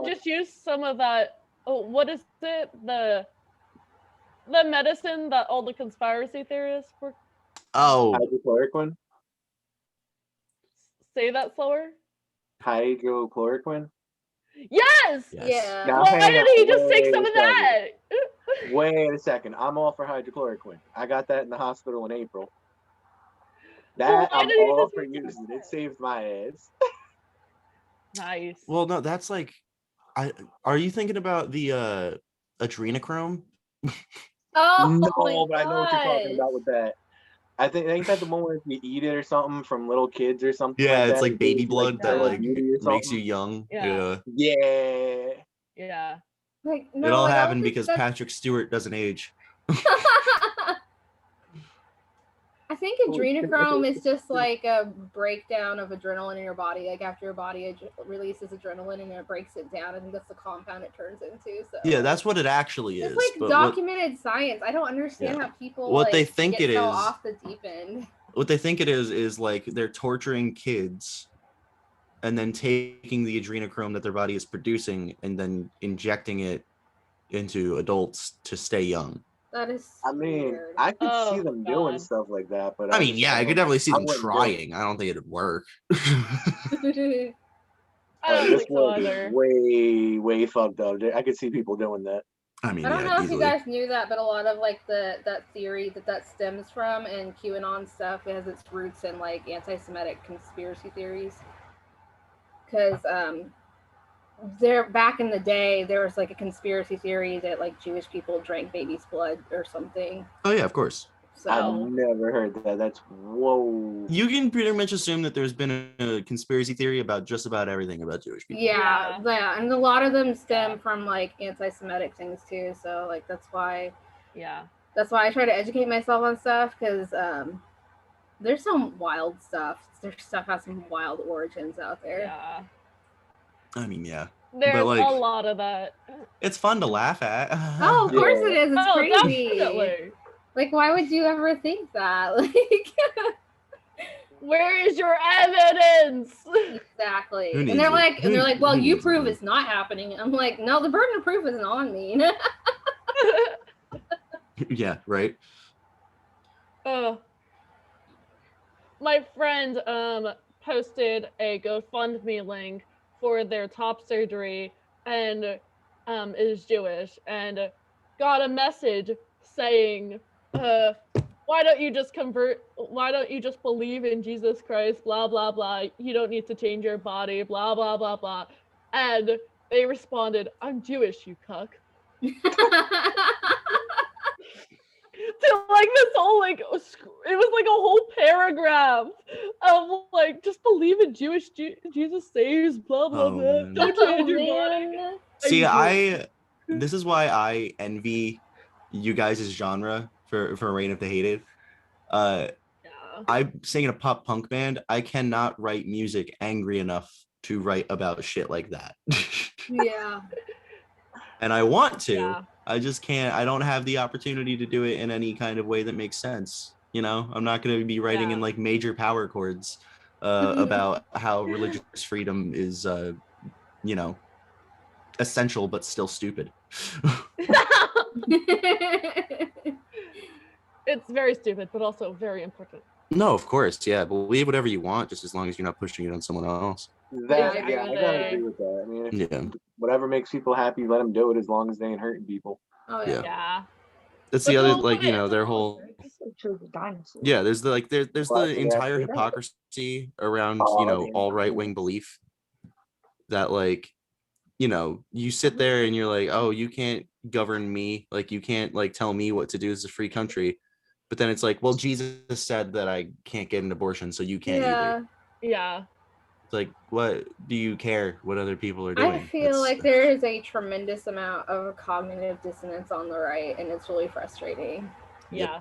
just use some of that. Oh, what is it? The medicine that all the conspiracy theorists were. Oh. Hydrochloroquine. Say that slower. Hydrochloroquine. Yes. Yeah. Now, Why did he just take some of that? Wait a second. I'm all for hydrochloroquine. I got that in the hospital in April. That I'm all for using. It saved my ass. Nice. Well, no, that's like, are you thinking about the adrenochrome? Oh no, but I know what you're talking about with that. I think that's the one where if you eat it or something from little kids or something. Yeah, like it's that, like baby blood that like makes you young. Yeah. Yeah. Yeah. Yeah. Like, no, It all like, I happened don't think because that's- Patrick Stewart doesn't age. I think adrenochrome is just like a breakdown of adrenaline in your body. Like after your body releases adrenaline and it breaks it down, I think that's the compound it turns into. So Yeah, that's what it actually is. it's like documented science. I don't understand how people what like, they think get it so is. off the deep end. What they think it is like they're torturing kids and then taking the adrenochrome that their body is producing and then injecting it into adults to stay young. That is I mean, weird. I could see Oh, them doing God. stuff like that, but I mean, yeah, I could definitely see them wouldn't do it. trying. I don't think it'd work. I don't This think so would be either. way fucked up. I could see people doing that. I mean, I don't yeah, know if easily. you guys knew that, but a lot of like that theory that stems from and QAnon stuff has its roots in like anti-Semitic conspiracy theories. Because there back in the day, there was like a conspiracy theory that like Jewish people drank baby's blood or something. Oh yeah, of course. So I've never heard that. That's whoa. You can pretty much assume that there's been a conspiracy theory about just about everything about Jewish people. yeah, and a lot of them stem from like anti-Semitic things too. So like that's why I try to educate myself on stuff because there's some wild stuff. Their stuff has some wild origins out there. Yeah. I mean, yeah. There's like, a lot of that. It's fun to laugh at. Oh, of course it is. It's crazy. Definitely. Like, why would you ever think that? Like, where is your evidence? Exactly. Who And needs they're it? like, Who well, you needs prove it? it's not happening. I'm like, no, the burden of proof isn't on me. Yeah, right. My friend posted a GoFundMe link for their top surgery and is Jewish and got a message saying, why don't you just convert? Why don't you just believe in Jesus Christ? Blah, blah, blah. You don't need to change your body. Blah, blah, blah, blah. And they responded, I'm Jewish, you cuck. To like this whole like it was like a whole paragraph of like just believe in Jesus saves, blah blah blah. Man. Don't change your body. See, this is why I envy you guys' genre for Reign of the Hated. I sing in a pop punk band. I cannot write music angry enough to write about shit like that. Yeah. And I want to. Yeah. I just can't. I don't have the opportunity to do it in any kind of way that makes sense. You know, I'm not going to be writing in like major power chords about how religious freedom is, you know, essential but still stupid. It's very stupid, but also very important. No, of course, yeah. Believe whatever you want, just as long as you're not pushing it on someone else. I gotta agree with that. I mean, whatever makes people happy, let them do it as long as they ain't hurting people. Oh yeah. That's the other, like, you know, their whole. Yeah, there's the like there's the entire hypocrisy around, you know, all right-wing belief that, like, you know, you sit there and you're like, oh, you can't govern me, like you can't like tell me what to do. This is a free country. But then it's like, well, Jesus said that I can't get an abortion, so you can't either. Yeah. It's like, what do you care what other people are doing? I feel like there is a tremendous amount of cognitive dissonance on the right, and it's really frustrating. Yeah.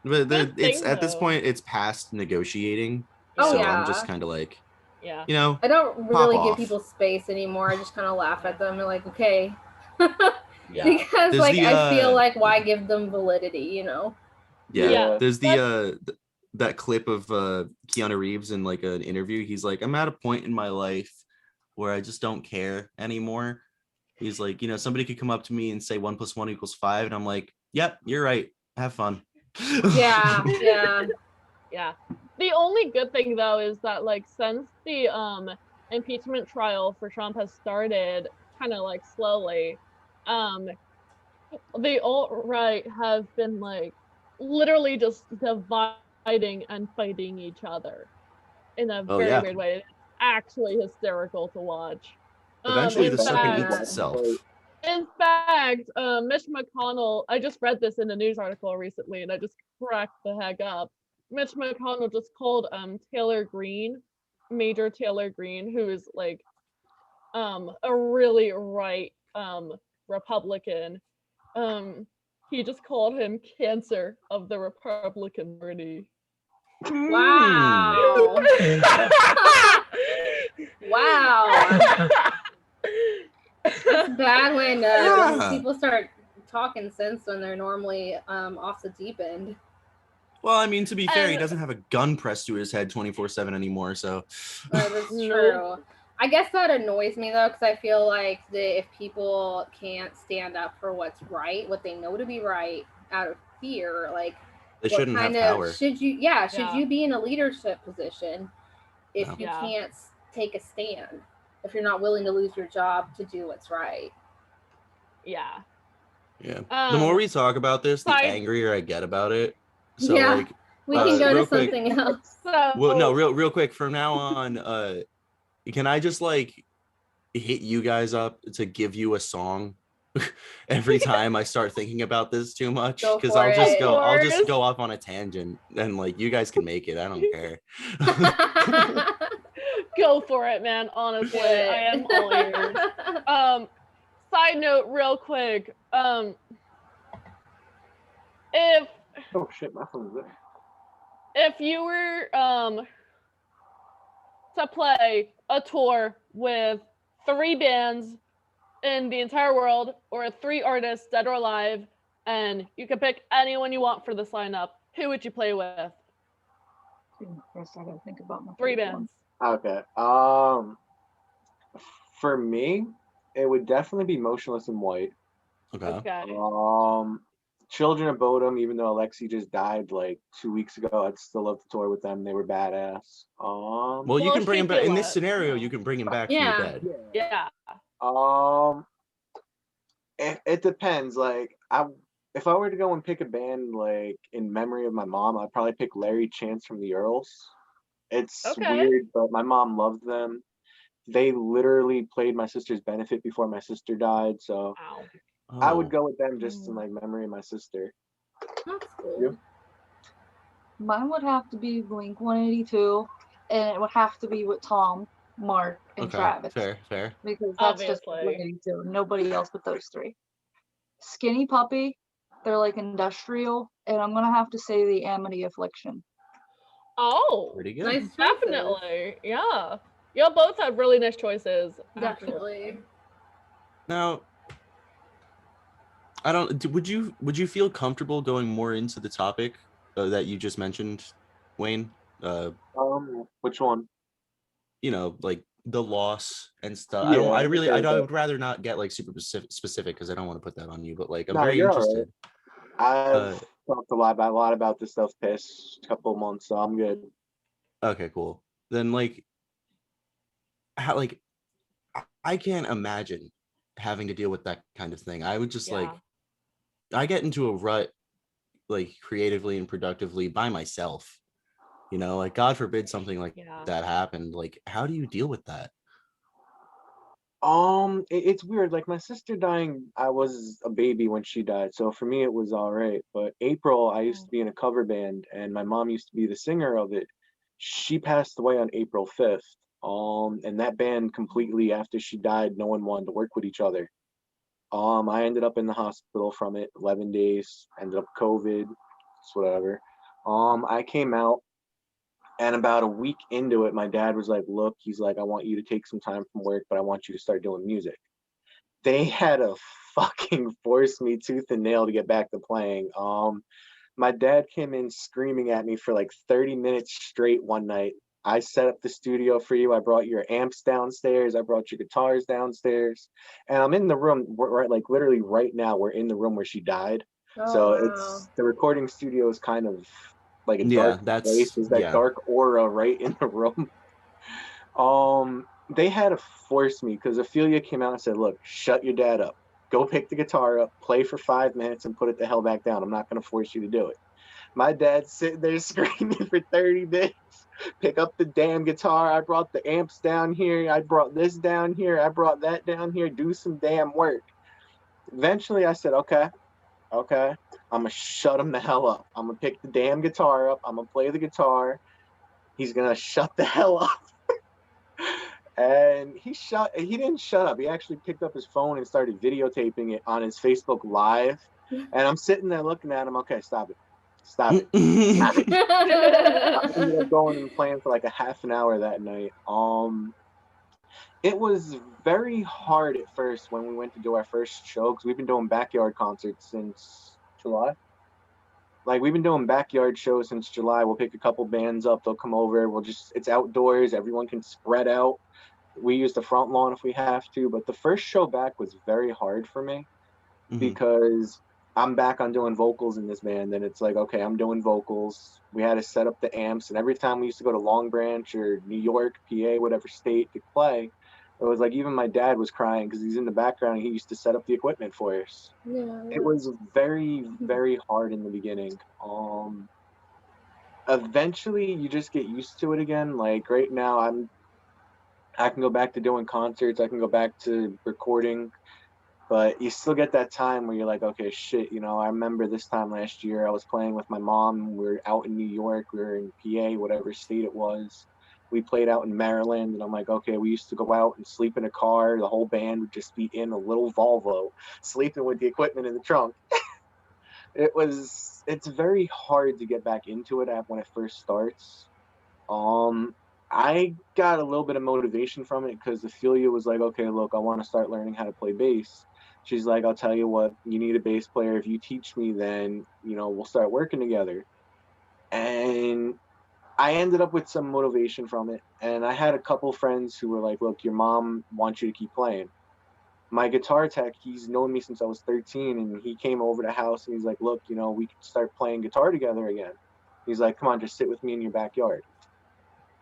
But it's at this point, it's past negotiating. Oh, so yeah. I'm just kind of like, yeah, you know, I don't really give off. people space anymore. I just kind of laugh at them and like, okay. Yeah. Because There's like the, I feel like why give them validity, you know? Yeah. There's the that clip of Keanu Reeves in like an interview. He's like, I'm at a point in my life where I just don't care anymore. He's like, you know, somebody could come up to me and say 1 + 1 = 5, and I'm like, yep, you're right. Have fun. Yeah. The only good thing though is that like since the impeachment trial for Trump has started kind of like slowly, the alt-right have been like literally just dividing and fighting each other in a very weird way. It's actually hysterical to watch. Eventually the serpent eats itself. In fact, Mitch McConnell, I just read this in a news article recently and I just cracked the heck up. Mitch McConnell just called Major Taylor Greene, who is like a really right Republican. He just called him Cancer of the Republican Party. Wow. Wow. It's bad when people start talking sense when they're normally off the deep end. Well, I mean, to be fair, he doesn't have a gun pressed to his head 24/7 anymore, so. That's true. I guess that annoys me though, because I feel like if people can't stand up for what's right, what they know to be right, out of fear, like they shouldn't have power. Should you be in a leadership position if you can't take a stand? If you're not willing to lose your job to do what's right. Yeah. The more we talk about this, the angrier I get about it. So like, we can go to something else. Well, no, real quick. From now on, can I just like hit you guys up to give you a song every time I start thinking about this too much? Because I'll just go off on a tangent, and like you guys can make it. I don't care. Go for it, man. Honestly, I am all ears. Side note, real quick. If oh shit, my phone's there. If you were to play a tour with 3 bands in the entire world, or 3 artists, dead or alive, and you could pick anyone you want for this lineup, who would you play with? First, I gotta think about my 3 bands. Okay. For me, it would definitely be Motionless in White. Okay. Children of Bodom, even though Alexi just died like 2 weeks ago, I'd still love to tour with them. They were badass. Well, you can bring him back in this scenario. You can bring him back from the dead. Yeah. It depends. Like, if I were to go and pick a band like in memory of my mom, I'd probably pick Larry Chance from the Earls. It's weird, but my mom loved them. They literally played my sister's benefit before my sister died, so. Wow. I would go with them just in like memory of my sister. That's cool. You? Mine would have to be Blink-182, and it would have to be with Tom, Mark, and Travis. Fair. Because that's just Blink-182. Nobody else but those 3. Skinny Puppy, they're like industrial, and I'm gonna have to say the Amity Affliction. Oh, pretty good. Nice definitely. Yeah. Y'all both have really nice choices. Definitely. Now, I don't. Would you feel comfortable going more into the topic that you just mentioned, Wayne? Which one? You know, like the loss and stuff. Yeah, I would rather not get like super specific because I don't want to put that on you. But like, I'm very you're interested. Right. I've talked a lot about this stuff past couple of months, so I'm good. Okay, cool. Then like, how like, I can't imagine having to deal with that kind of thing. I would just like. I get into a rut, like creatively and productively by myself, you know, like God forbid something like that happened. Like, how do you deal with that? It's weird. Like my sister dying, I was a baby when she died, so for me it was all right. But April, I used to be in a cover band, and my mom used to be the singer of it. She passed away on April 5th. And that band completely, after she died, no one wanted to work with each other. I ended up in the hospital from it, 11 days, ended up COVID, it's whatever. I came out, and about a week into it, my dad was like, look, he's like, I want you to take some time from work, but I want you to start doing music. They had to fucking force me tooth and nail to get back to playing. My dad came in screaming at me for like 30 minutes straight one night. I set up the studio for you. I brought your amps downstairs. I brought your guitars downstairs. And I'm in the room, right, like literally right now, we're in the room where she died. It's the recording studio is kind of like a dark place. There's that dark aura right in the room. They had to force me because Ophelia came out and said, look, shut your dad up. Go pick the guitar up, play for 5 minutes, and put it the hell back down. I'm not going to force you to do it. My dad's sitting there screaming for 30 minutes. Pick up the damn guitar. I brought the amps down here. I brought this down here. I brought that down here. Do some damn work. Eventually, I said, okay. I'm going to shut him the hell up. I'm going to pick the damn guitar up. I'm going to play the guitar. He's going to shut the hell up. And he didn't shut up. He actually picked up his phone and started videotaping it on his Facebook Live. And I'm sitting there looking at him. Okay, stop it. Stop it. Stop it. I ended up going and playing for like a half an hour that night. It was very hard at first when we went to do our first show, because we've been doing backyard concerts since July. Like, we've been doing backyard shows since July. We'll pick a couple bands up. They'll come over. It's outdoors. Everyone can spread out. We use the front lawn if we have to. But the first show back was very hard for me because I'm back on doing vocals in this band. And it's like, okay, I'm doing vocals. We had to set up the amps. And every time we used to go to Long Branch or New York, PA, whatever state to play, it was like even my dad was crying because he's in the background and he used to set up the equipment for us. Yeah. It was very, very hard in the beginning. Eventually you just get used to it again. Like right now I can go back to doing concerts, I can go back to recording, but you still get that time where you're like, okay, shit, I remember this time last year I was playing with my mom. We were out in New York, we were in PA, whatever state it was. We played out in Maryland, and I'm like, okay, we used to go out and sleep in a car. The whole band would just be in a little Volvo, sleeping with the equipment in the trunk. It's very hard to get back into it when it first starts. I got a little bit of motivation from it because Ophelia was like, okay, look, I want to start learning how to play bass. She's like, I'll tell you what, you need a bass player. If you teach me, then, we'll start working together. And I ended up with some motivation from it. And I had a couple friends who were like, look, your mom wants you to keep playing. My guitar tech, he's known me since I was 13, and he came over to the house and he's like, look, we could start playing guitar together again. He's like, come on, just sit with me in your backyard.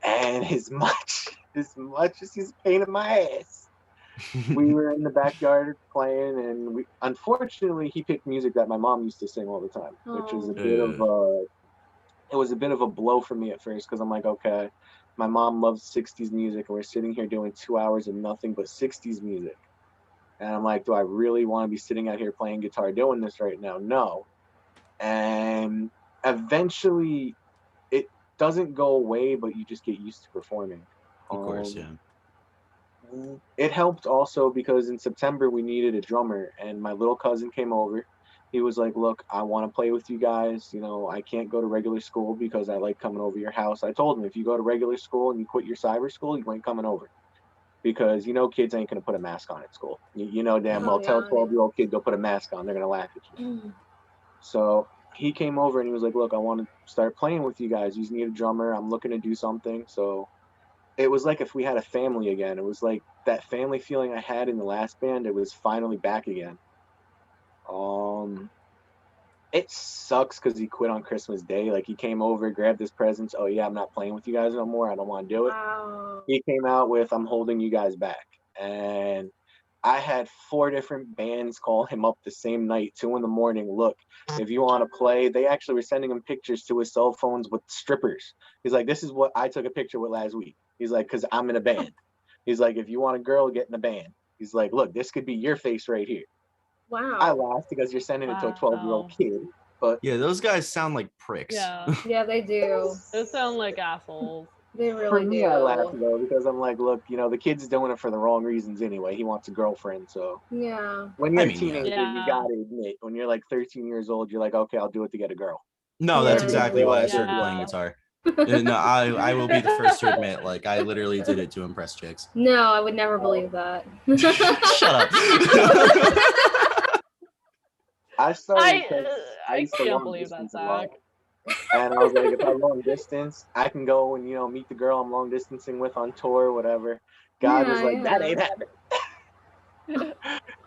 And as much as he's a pain in my ass, we were in the backyard playing, and unfortunately he picked music that my mom used to sing all the time, which was it was a bit of a blow for me at first, because I'm like, okay, my mom loves 60s music and we're sitting here doing 2 hours of nothing but 60s music. And I'm like, do I really want to be sitting out here playing guitar doing this right now? No. And eventually it doesn't go away, but you just get used to performing. Of course, yeah. It helped also because in September we needed a drummer, and my little cousin came over. He was like, look, I want to play with you guys. I can't go to regular school because I like coming over your house. I told him, if you go to regular school and you quit your cyber school, you ain't coming over. Because, kids ain't going to put a mask on at school. Damn well, tell a 12-year-old kid, go put a mask on. They're going to laugh at you. So he came over and he was like, look, I want to start playing with you guys. You need a drummer. I'm looking to do something. So it was like if we had a family again. It was like that family feeling I had in the last band. It was finally back again. It sucks because he quit on Christmas Day. Like, he came over, grabbed his presents. Oh yeah, I'm not playing with you guys no more. I don't want to do it. Wow. He came out with, I'm holding you guys back. And I had 4 different bands call him up the same night, 2 a.m. Look, if you want to play, they actually were sending him pictures to his cell phones with strippers. He's like, this is what I took a picture with last week. He's like, because I'm in a band. He's like, if you want a girl, get in a band. He's like, look, this could be your face right here. Wow. I laughed because you're sending it to a 12-year-old kid. But yeah, those guys sound like pricks. Yeah, they do. They sound like assholes. They really for me, do. I laughed though because I'm like, look, the kid's doing it for the wrong reasons anyway. He wants a girlfriend, so Yeah. when you're a teenager, you gotta admit, when you're like 13 years old, you're like, okay, I'll do it to get a girl. No, that's exactly why I Yeah. started playing guitar. No, I will be the first to admit, like, I literally did it to impress chicks. No, I would never believe that. Shut up. I can't believe that, Zach. And I was like, if I'm long distance, I can go and meet the girl I'm long distancing with on tour, whatever. God was like, that ain't happening.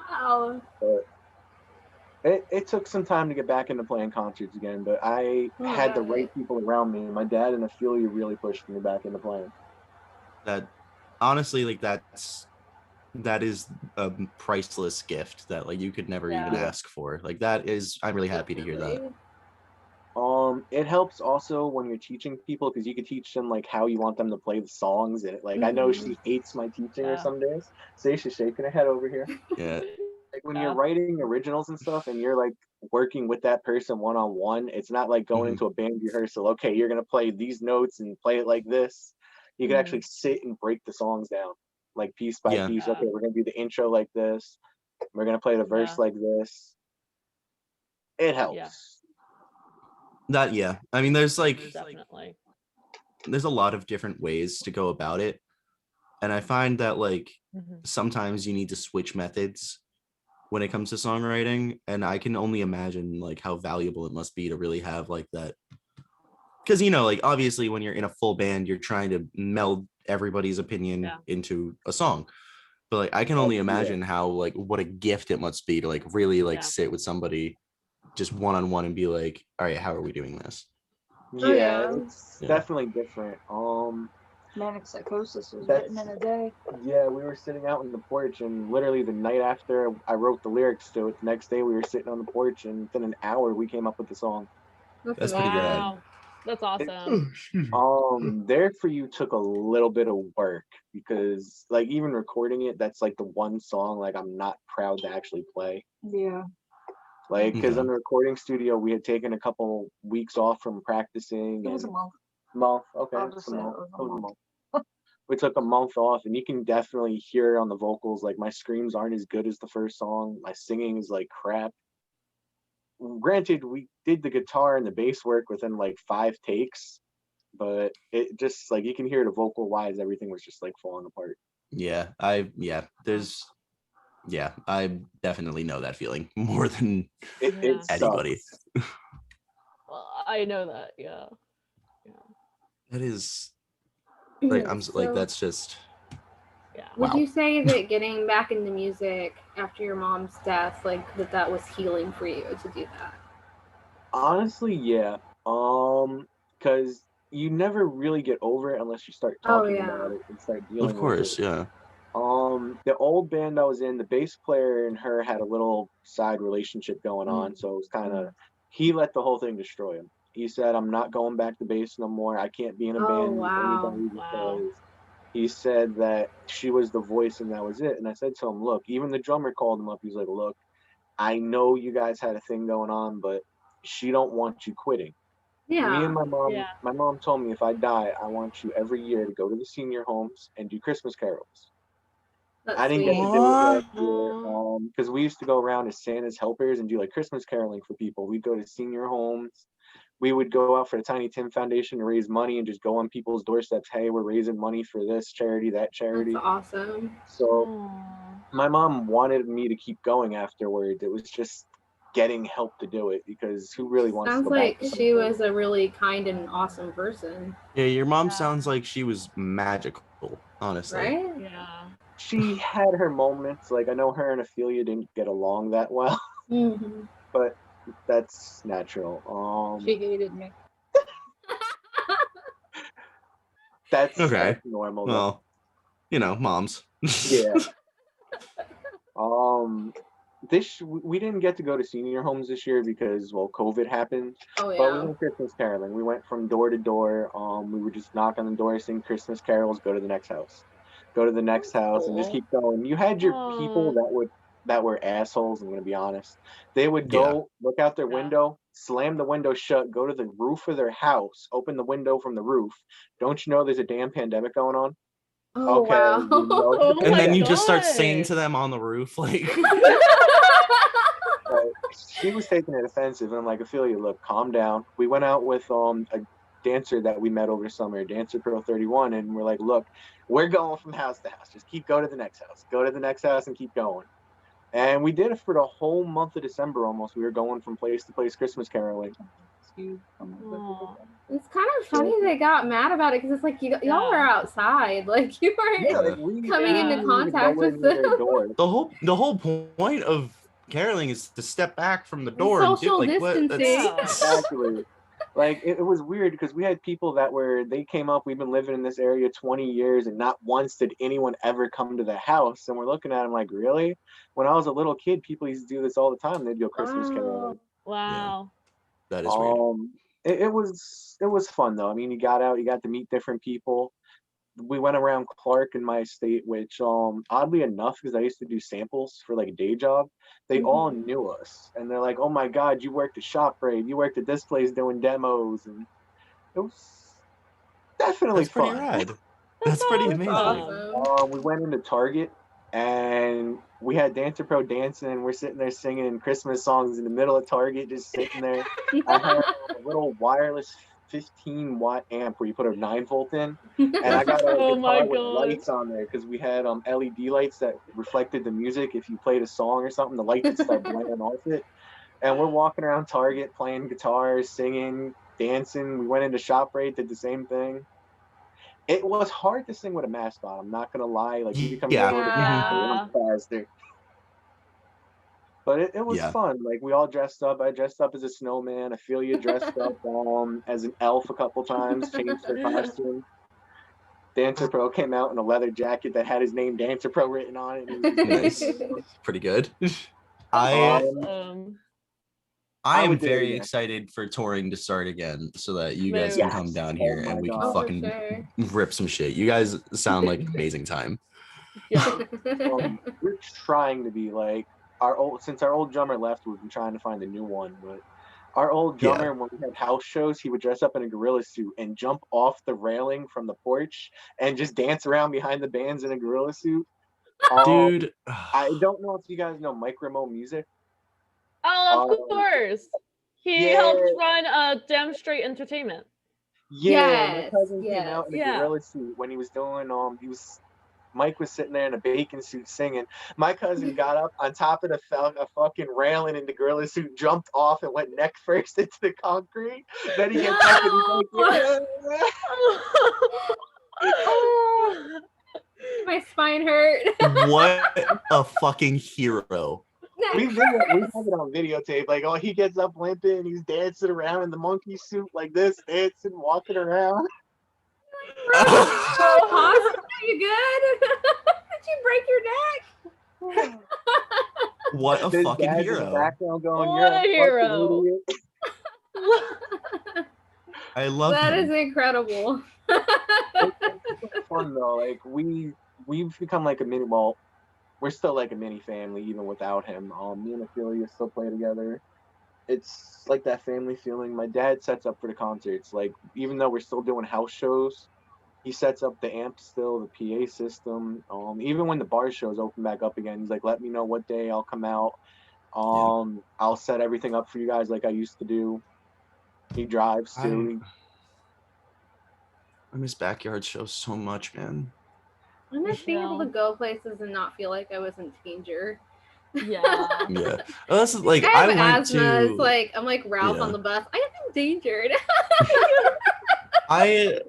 Wow. But it took some time to get back into playing concerts again, but I had the right people around me. My dad and Ophelia really pushed me back into playing. That honestly, like, that is a priceless gift that, like, you could never even ask for. Like, that is, I'm really happy to hear that. It helps also when you're teaching people, because you could teach them like how you want them to play the songs, and I know she hates my teaching her some days. So she's shaking her head over here. Yeah. Like when you're writing originals and stuff, and you're like working with that person one-on-one, it's not like going into a band rehearsal. Okay, you're gonna play these notes and play it like this. You can actually sit and break the songs down. like piece by piece. Okay, we're gonna do the intro like this. We're gonna play the verse like this. It helps. I mean, there's Definitely. there's a lot of different ways to go about it, and I find that like sometimes you need to switch methods when it comes to songwriting, and I can only imagine like how valuable it must be to really have like that, because like obviously when you're in a full band you're trying to meld everybody's opinion into a song, but like I can only imagine how like what a gift it must be to like really like sit with somebody just one-on-one and be like, all right, how are we doing this? It's definitely different. Manic Psychosis was written in a day. Yeah, we were sitting out on the porch, and literally the night after I wrote the lyrics to it, the next day we were sitting on the porch, and within an hour we came up with the song. That's pretty rad. That's awesome. There For You took a little bit of work, because like even recording it, that's like the one song like I'm not proud to actually play. Yeah. Like, because in the recording studio we had taken a couple weeks off from practicing. It was a month. Okay, it's a month. We took a month off, and you can definitely hear it on the vocals. Like my screams aren't as good as the first song. My singing is like crap. Granted, we did the guitar and the bass work within like 5 takes, but it just like you can hear the vocal wise, everything was just like falling apart. I definitely know that feeling more than anybody. Well, I know that, yeah. That is like that's just Would you say that getting back into music after your mom's death, like that was healing for you to do that? Honestly, yeah. Because you never really get over it unless you start talking about it and start dealing with it. Of course, yeah. The old band I was in, the bass player and her had a little side relationship going on, so it was kind of he let the whole thing destroy him. He said, "I'm not going back to bass no more. I can't be in a band with anybody because." He said that she was the voice and that was it. And I said to him, look, even the drummer called him up. He's like, look, I know you guys had a thing going on, but she don't want you quitting. Yeah. Me and my mom told me if I die, I want you every year to go to the senior homes and do Christmas carols. I didn't get to do it last year because we used to go around as Santa's helpers and do like Christmas caroling for people. We'd go to senior homes. We would go out for the Tiny Tim Foundation to raise money and just go on people's doorsteps. Hey, we're raising money for this charity, that charity. That's awesome. So my mom wanted me to keep going afterwards. It was just getting help to do it because who really wants to go back? Sounds like she was a really kind and awesome person. Yeah, your mom sounds like she was magical, honestly. Right? Yeah. She had her moments. Like I know her and Ophelia didn't get along that well. But that's natural. She hated me. That's normal. Well, moms. Yeah. We didn't get to go to senior homes this year because COVID happened. But we went Christmas caroling. We went from door to door. We would just knock on the door, sing Christmas carols, go to the next house. Go to the next house and just keep going. You had your people that were assholes, I'm gonna be honest. They would go look out their window, slam the window shut, go to the roof of their house, open the window from the roof. Don't you know there's a damn pandemic going on? Wow. And then you just start singing to them on the roof, like. She was taking it offensive, and I'm like, Ophelia, look, calm down. We went out with a dancer that we met over summer, Dancer Girl 31, and we're like, look, we're going from house to house. Just go to the next house, and keep going. And we did it for the whole month of December almost. We were going from place to place Christmas caroling. It's kind of funny they got mad about it because it's like y'all were outside, like you weren't coming into contact with them. The whole point of caroling is to step back from the door and social distancing. Exactly. Like it was weird because we had people they came up, we've been living in this area 20 years and not once did anyone ever come to the house, and we're looking at them like, really? When I was a little kid, people used to do this all the time. They'd go Christmas caroling. Wow. Yeah. That is weird. It was fun though. I mean, you got out, you got to meet different people. We went around Clark in my estate, which oddly enough, because I used to do samples for like a day job, they all knew us, and they're like, oh my god, you worked at ShopRite, you worked at this place doing demos, and it was definitely fun. Pretty rad. That's pretty amazing. Awesome. We went into Target and we had Dancer Pro dancing, and we're sitting there singing Christmas songs in the middle of Target, just sitting there. I had a little wireless 15-watt amp where you put a 9-volt in, and I got a Oh my guitar with God. lights on there because we had LED lights that reflected the music. If you played a song or something, the light would start blending off it. And we're walking around Target playing guitars, singing, dancing. We went into ShopRite, did the same thing. It was hard to sing with a mask on. I'm not gonna lie. Like you become Yeah. sort of Yeah. faster. But it was Yeah. fun. Like we all dressed up. I dressed up as a snowman. Ophelia dressed up as an elf a couple times, changed her costume. Dancer Pro came out in a leather jacket that had his name Dancer Pro written on it. And it was Nice. Pretty good. That's I awesome. I am would do it very again. excited for touring to start again so that you guys Yes. can come down Oh here my and we can God. Oh, for fucking sure. rip some shit. You guys sound like an amazing time. Yeah. We're trying to be like since our old drummer left, we've been trying to find a new one. But our old drummer, Yeah. when we had house shows, he would dress up in a gorilla suit and jump off the railing from the porch and just dance around behind the bands in a gorilla suit. Dude. I don't know if you guys know Micromo Music. Oh, of Um, course. He yeah. helps run Damn Straight Entertainment. Yeah, my Yes, cousin came yes. out in a Yeah. gorilla suit when he was doing Mike was sitting there in a bacon suit singing. My cousin got up on top of a fucking railing in the gorilla suit, jumped off, and went neck first into the concrete. Then he gets up and he's like, Oh. My spine hurt. What a fucking hero. we have it on videotape. Like, oh, he gets up limping and he's dancing around in the monkey suit like this, dancing, walking around. Awesome. Are you good? Did you break your neck? What a There's fucking guys in the hero. background going, What "You're a fucking hero." idiot." I love That him. is incredible. It's fun though. Like we've become like a mini. Well, we're still like a mini family even without him. Me and Ophelia still play together. It's like that family feeling. My dad sets up for the concerts. Like even though we're still doing house shows, he sets up the amp still, the PA system. Even when the bar shows open back up again, he's like, "Let me know what day I'll come out. I'll set everything up for you guys like I used to do." He drives too. I miss backyard shows so much, man. I miss being able to Yeah. go places and not feel like I was in danger. Yeah. Yeah. Well, that's like I I have went asthma. to. It's like I'm like Ralph Yeah. on the bus. I am endangered. I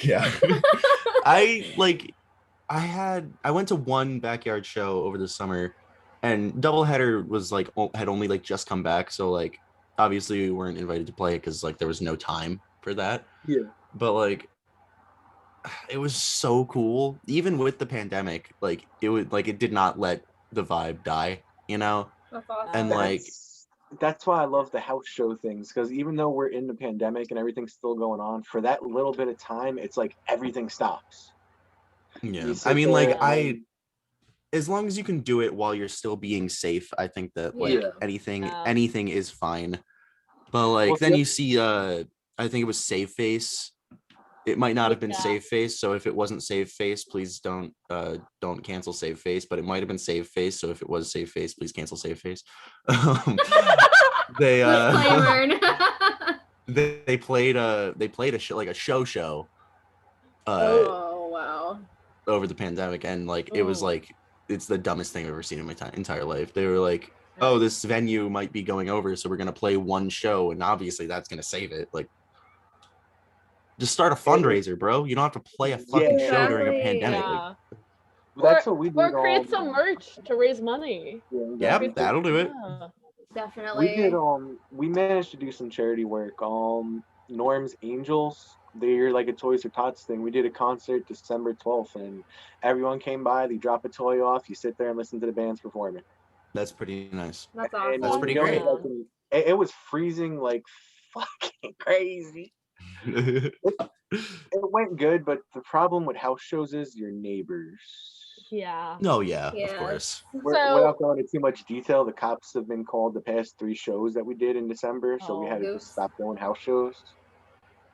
yeah. I went to one backyard show over the summer, and Doubleheader was like had only like just come back, so like obviously we weren't invited to play because like there was no time for that. Yeah. But like it was so cool, even with the pandemic. Like it did not let the vibe die, you know. That's awesome. And like that's why I love the house show things, because even though we're in the pandemic and everything's still going on, for that little bit of time, it's like everything stops. yeah, You I sit mean there like and- as long as you can do it while you're still being safe, I think that like Yeah. anything is fine. But like Well, then see, you see I think it was Save Face. It might not have been Yeah. Save Face, so if it wasn't Save Face, please don't cancel Save Face. But it might have been Save Face, so if it was Save Face, please cancel Save Face. They Disclaimer. they played a show, like a show Oh wow. over the pandemic, and like it was Oh. like it's the dumbest thing I've ever seen in my entire life. They were like, oh, this venue might be going over, so we're gonna play one show, and obviously that's gonna save it. Like, just start a fundraiser, bro. You don't have to play a fucking show during a Exactly. pandemic. Yeah. that's what we did. Or create some merch to raise money. Yeah, that'll do it. Yeah. Definitely. We did. We managed to do some charity work. Norm's Angels. They're like a Toys for Tots thing. We did a concert December 12th, and everyone came by. They drop a toy off. You sit there and listen to the bands performing. That's pretty nice. That's And, awesome. That's pretty you know, great. like, it was freezing like fucking crazy. It went good, but the problem with house shows is your neighbors. Yeah. No, yeah, Yeah. of course. Without going into too much detail, the cops have been called the past 3 shows that we did in December, so we Oh, had to oops. just stop doing house shows.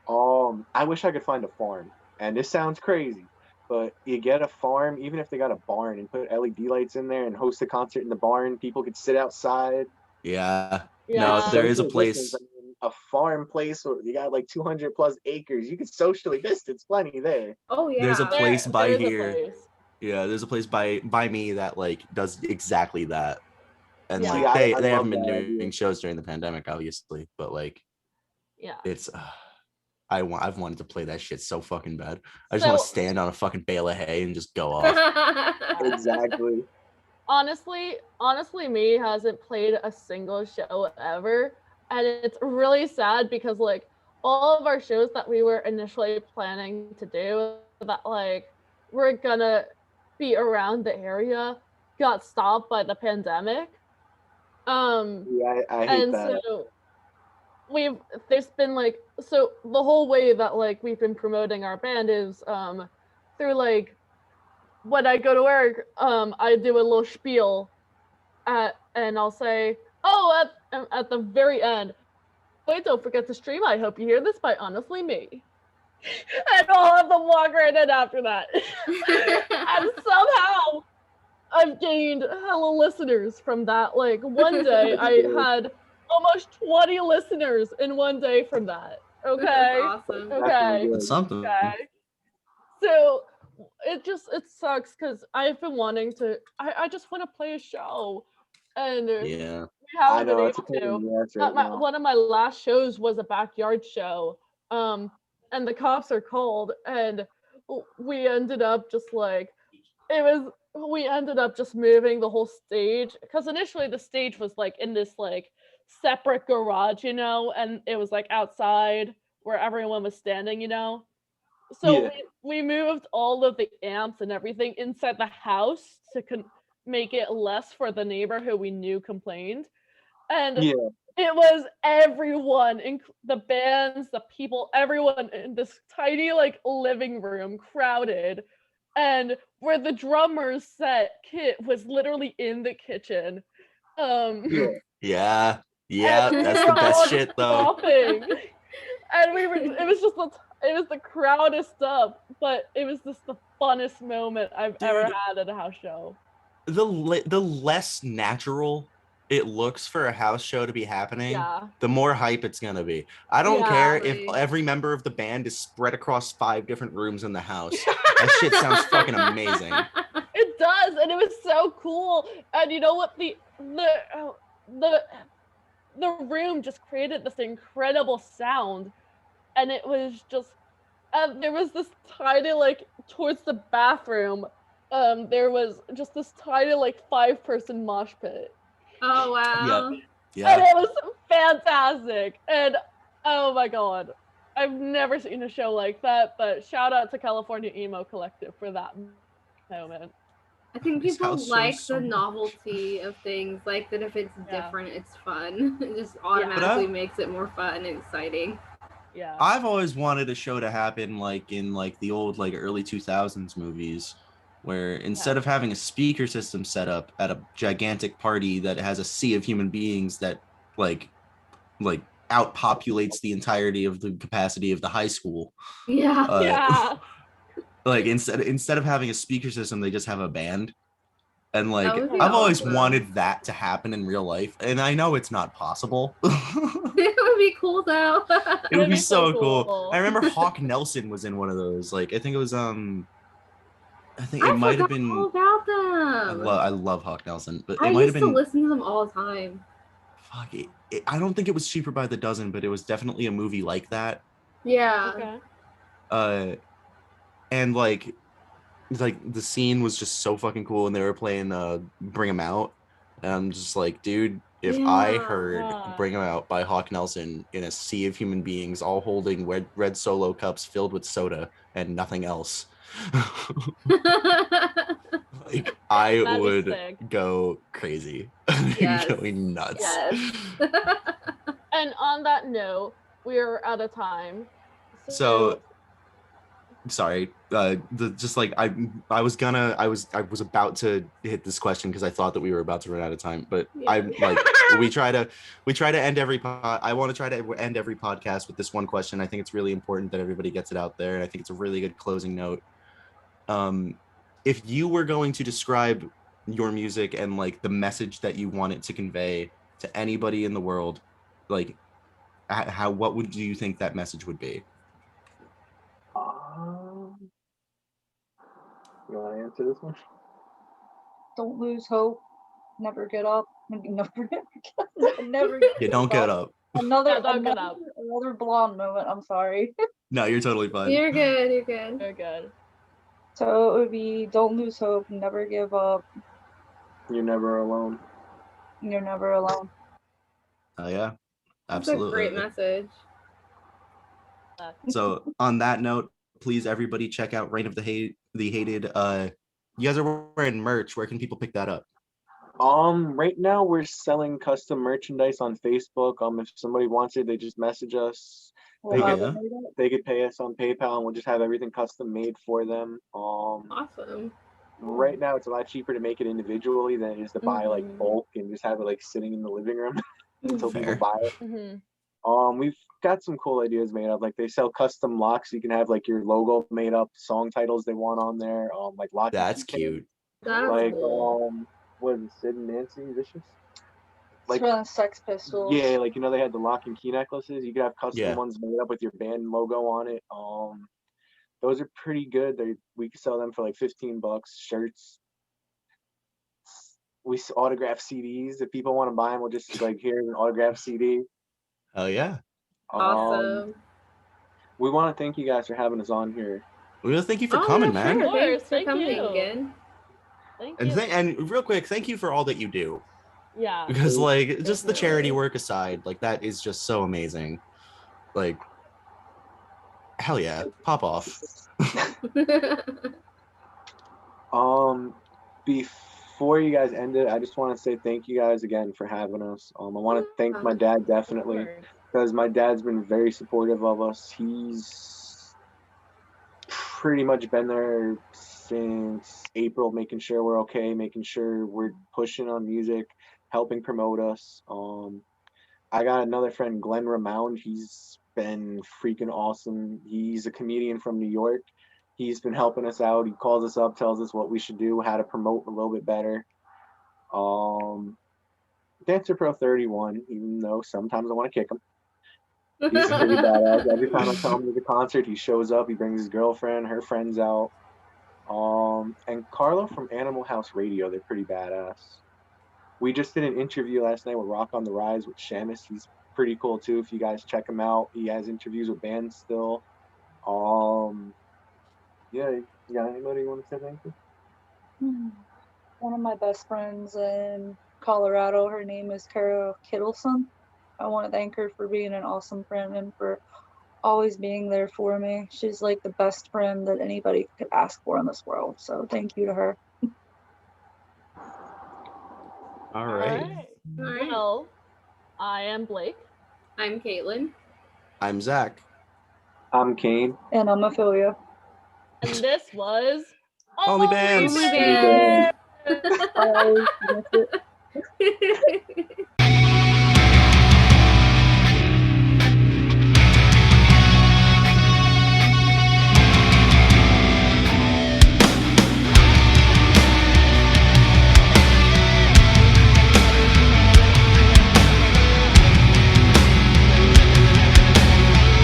I wish I could find a farm, and this sounds crazy, But you get a farm, even if they got a barn, and put LED lights in there and host a concert in the barn, people could sit outside. Yeah. Yeah. No, there is a Social place. distance, I mean, a farm place where you got like 200 plus acres. You could socially distance plenty there. Oh yeah. There's a place by there is a here. place. Yeah, there's a place by me that like does exactly that. And Yeah. like I they love haven't been that doing idea. shows during the pandemic, obviously, but like Yeah. it's I've wanted to play that shit so fucking bad. I just want to stand on a fucking bale of hay and just go off. Exactly. Honestly, me hasn't played a single show ever, and it's really sad because like all of our shows that we were initially planning to do that like were gonna be around the area got stopped by the pandemic. Yeah, I hate And that. so there's been like, so the whole way that like we've been promoting our band is through like when I go to work, I do a little spiel and I'll say, oh, at the very end, wait, don't forget to stream. I hope you hear this by Honestly Me. And I'll have them walk right in after that. And somehow I've gained hella listeners from that. Like one day I had almost 20 listeners in one day from that. Okay. That's awesome. Okay. It's something. Okay. So it sucks because I've been wanting to. I just want to play a show, and Yeah. we haven't been it's a pain able in to. the ass right now. One of my last shows was a backyard show, and the cops are called, and we ended up just like we ended up just moving the whole stage because initially the stage was like in this like separate garage, and it was like outside where everyone was standing, So Yeah. we moved all of the amps and everything inside the house to make it less for the neighbor who we knew complained. And Yeah. it was everyone, the bands, the people, everyone in this tiny like living room, crowded. And where the drummer's set kit was literally in the kitchen. Yeah, And that's we the were best all shit though. stopping. And it was the crowdest up, but it was just the funnest moment I've ever had at a house show. The less natural it looks for a house show to be happening, the more hype it's gonna be. I don't care if every member of the band is spread across 5 different rooms in the house. That shit sounds fucking amazing. It does, and it was so cool. And you know what? The room just created this incredible sound, and it was just there was this tiny like towards the bathroom. There was just this tiny like 5-person mosh pit. Oh wow. Yeah. And it was fantastic. And oh my god. I've never seen a show like that, but shout out to California Emo Collective for that moment. I think people like the novelty of things, like that if it's different, it's fun. It just automatically makes it more fun and exciting. Yeah. I've always wanted a show to happen like in like the old like early 2000s movies, where instead of having a speaker system set up at a gigantic party that has a sea of human beings that like outpopulates the entirety of the capacity of the high school. Like instead of having a speaker system, they just have a band. And like I've always wanted that to happen in real life, and I know it's not possible. It would be cool though. It would be so cool. I remember Hawk Nelson was in one of those. Like I think it was I think it might have been all about them. I love Hawk Nelson, but I it might have used to been listen to them all the time. Fuck it. I don't think it was Cheaper by the Dozen, but it was definitely a movie like that. Yeah. Okay. And like the scene was just so fucking cool, and they were playing Bring 'Em Out, and I'm just like, dude, if I heard Bring 'Em Out by Hawk Nelson in a sea of human beings all holding red Solo cups filled with soda and nothing else, like I would go crazy. Going nuts. Yes. And on that note, we're out of time. So sorry, I was about to hit this question because I thought that we were about to run out of time, but I'm like we try to end every I want to try to end every podcast with this one question. I think it's really important that everybody gets it out there, and I think it's a really good closing note. If you were going to describe your music and like the message that you want it to convey to anybody in the world, like what would you think that message would be? You want to answer this one? Don't lose hope. Never get up. Never Yeah, don't get up. Another blonde moment. I'm sorry. No, you're totally fine. You're good. You're good. You're good. So it would be don't lose hope, never give up. You're never alone. You're never alone. Oh yeah, That's a absolutely. great message. So on that note, please everybody check out Reign of the Hated. You guys are wearing merch. Where can people pick that up? Right now we're selling custom merchandise on Facebook. If somebody wants it, they just message us. They could pay us on PayPal, and we'll just have everything custom made for them. Awesome. Right now, it's a lot cheaper to make it individually than it is to buy like bulk and just have it like sitting in the living room until people buy it. We've got some cool ideas made up. Like they sell custom locks. You can have like your logo made up, song titles they want on there. Like lock. That's cute. That's like cool. what is it, Sid and Nancy Vicious? Like Sex Pistols. Yeah, like they had the lock and key necklaces. You could have custom ones made up with your band logo on it. Those are pretty good. We could sell them for like $15. Shirts. We autograph CDs. If people want to buy them, we'll just like here's an autograph CD. Oh yeah. Awesome. We want to thank you guys for having us on here. We want to thank you for coming, man. Sure. Thanks for coming again. Thank you. And real quick, thank you for all that you do. Yeah. Because like just the charity work aside, like that is just so amazing. Like hell yeah, pop off. Before you guys end it, I just want to say thank you guys again for having us. I want to thank my dad definitely, because my dad's been very supportive of us. He's pretty much been there since April, making sure we're okay, making sure we're pushing on music, helping promote us. I got another friend, Glenn Ramound. He's been freaking awesome. He's a comedian from New York. He's been helping us out. He calls us up, tells us what we should do, how to promote a little bit better. Dancer Pro 31, even though sometimes I want to kick him. He's pretty badass. Every time I come to the concert, he shows up. He brings his girlfriend, her friends out. And Carlo from Animal House Radio, they're pretty badass. We just did an interview last night with Rock on the Rise with Shamus. He's pretty cool too. If you guys check him out, he has interviews with bands still. Yeah, you got anybody you want to say thank you? One of my best friends in Colorado, her name is Kara Kittleson. I want to thank her for being an awesome friend and for always being there for me. She's like the best friend that anybody could ask for in this world. So thank you to her. All right. Well, I am Blake. I'm Caitlin. I'm Zach. I'm Kane. And I'm Ophelia. And this was OnlyBands. OnlyBands. I always miss it.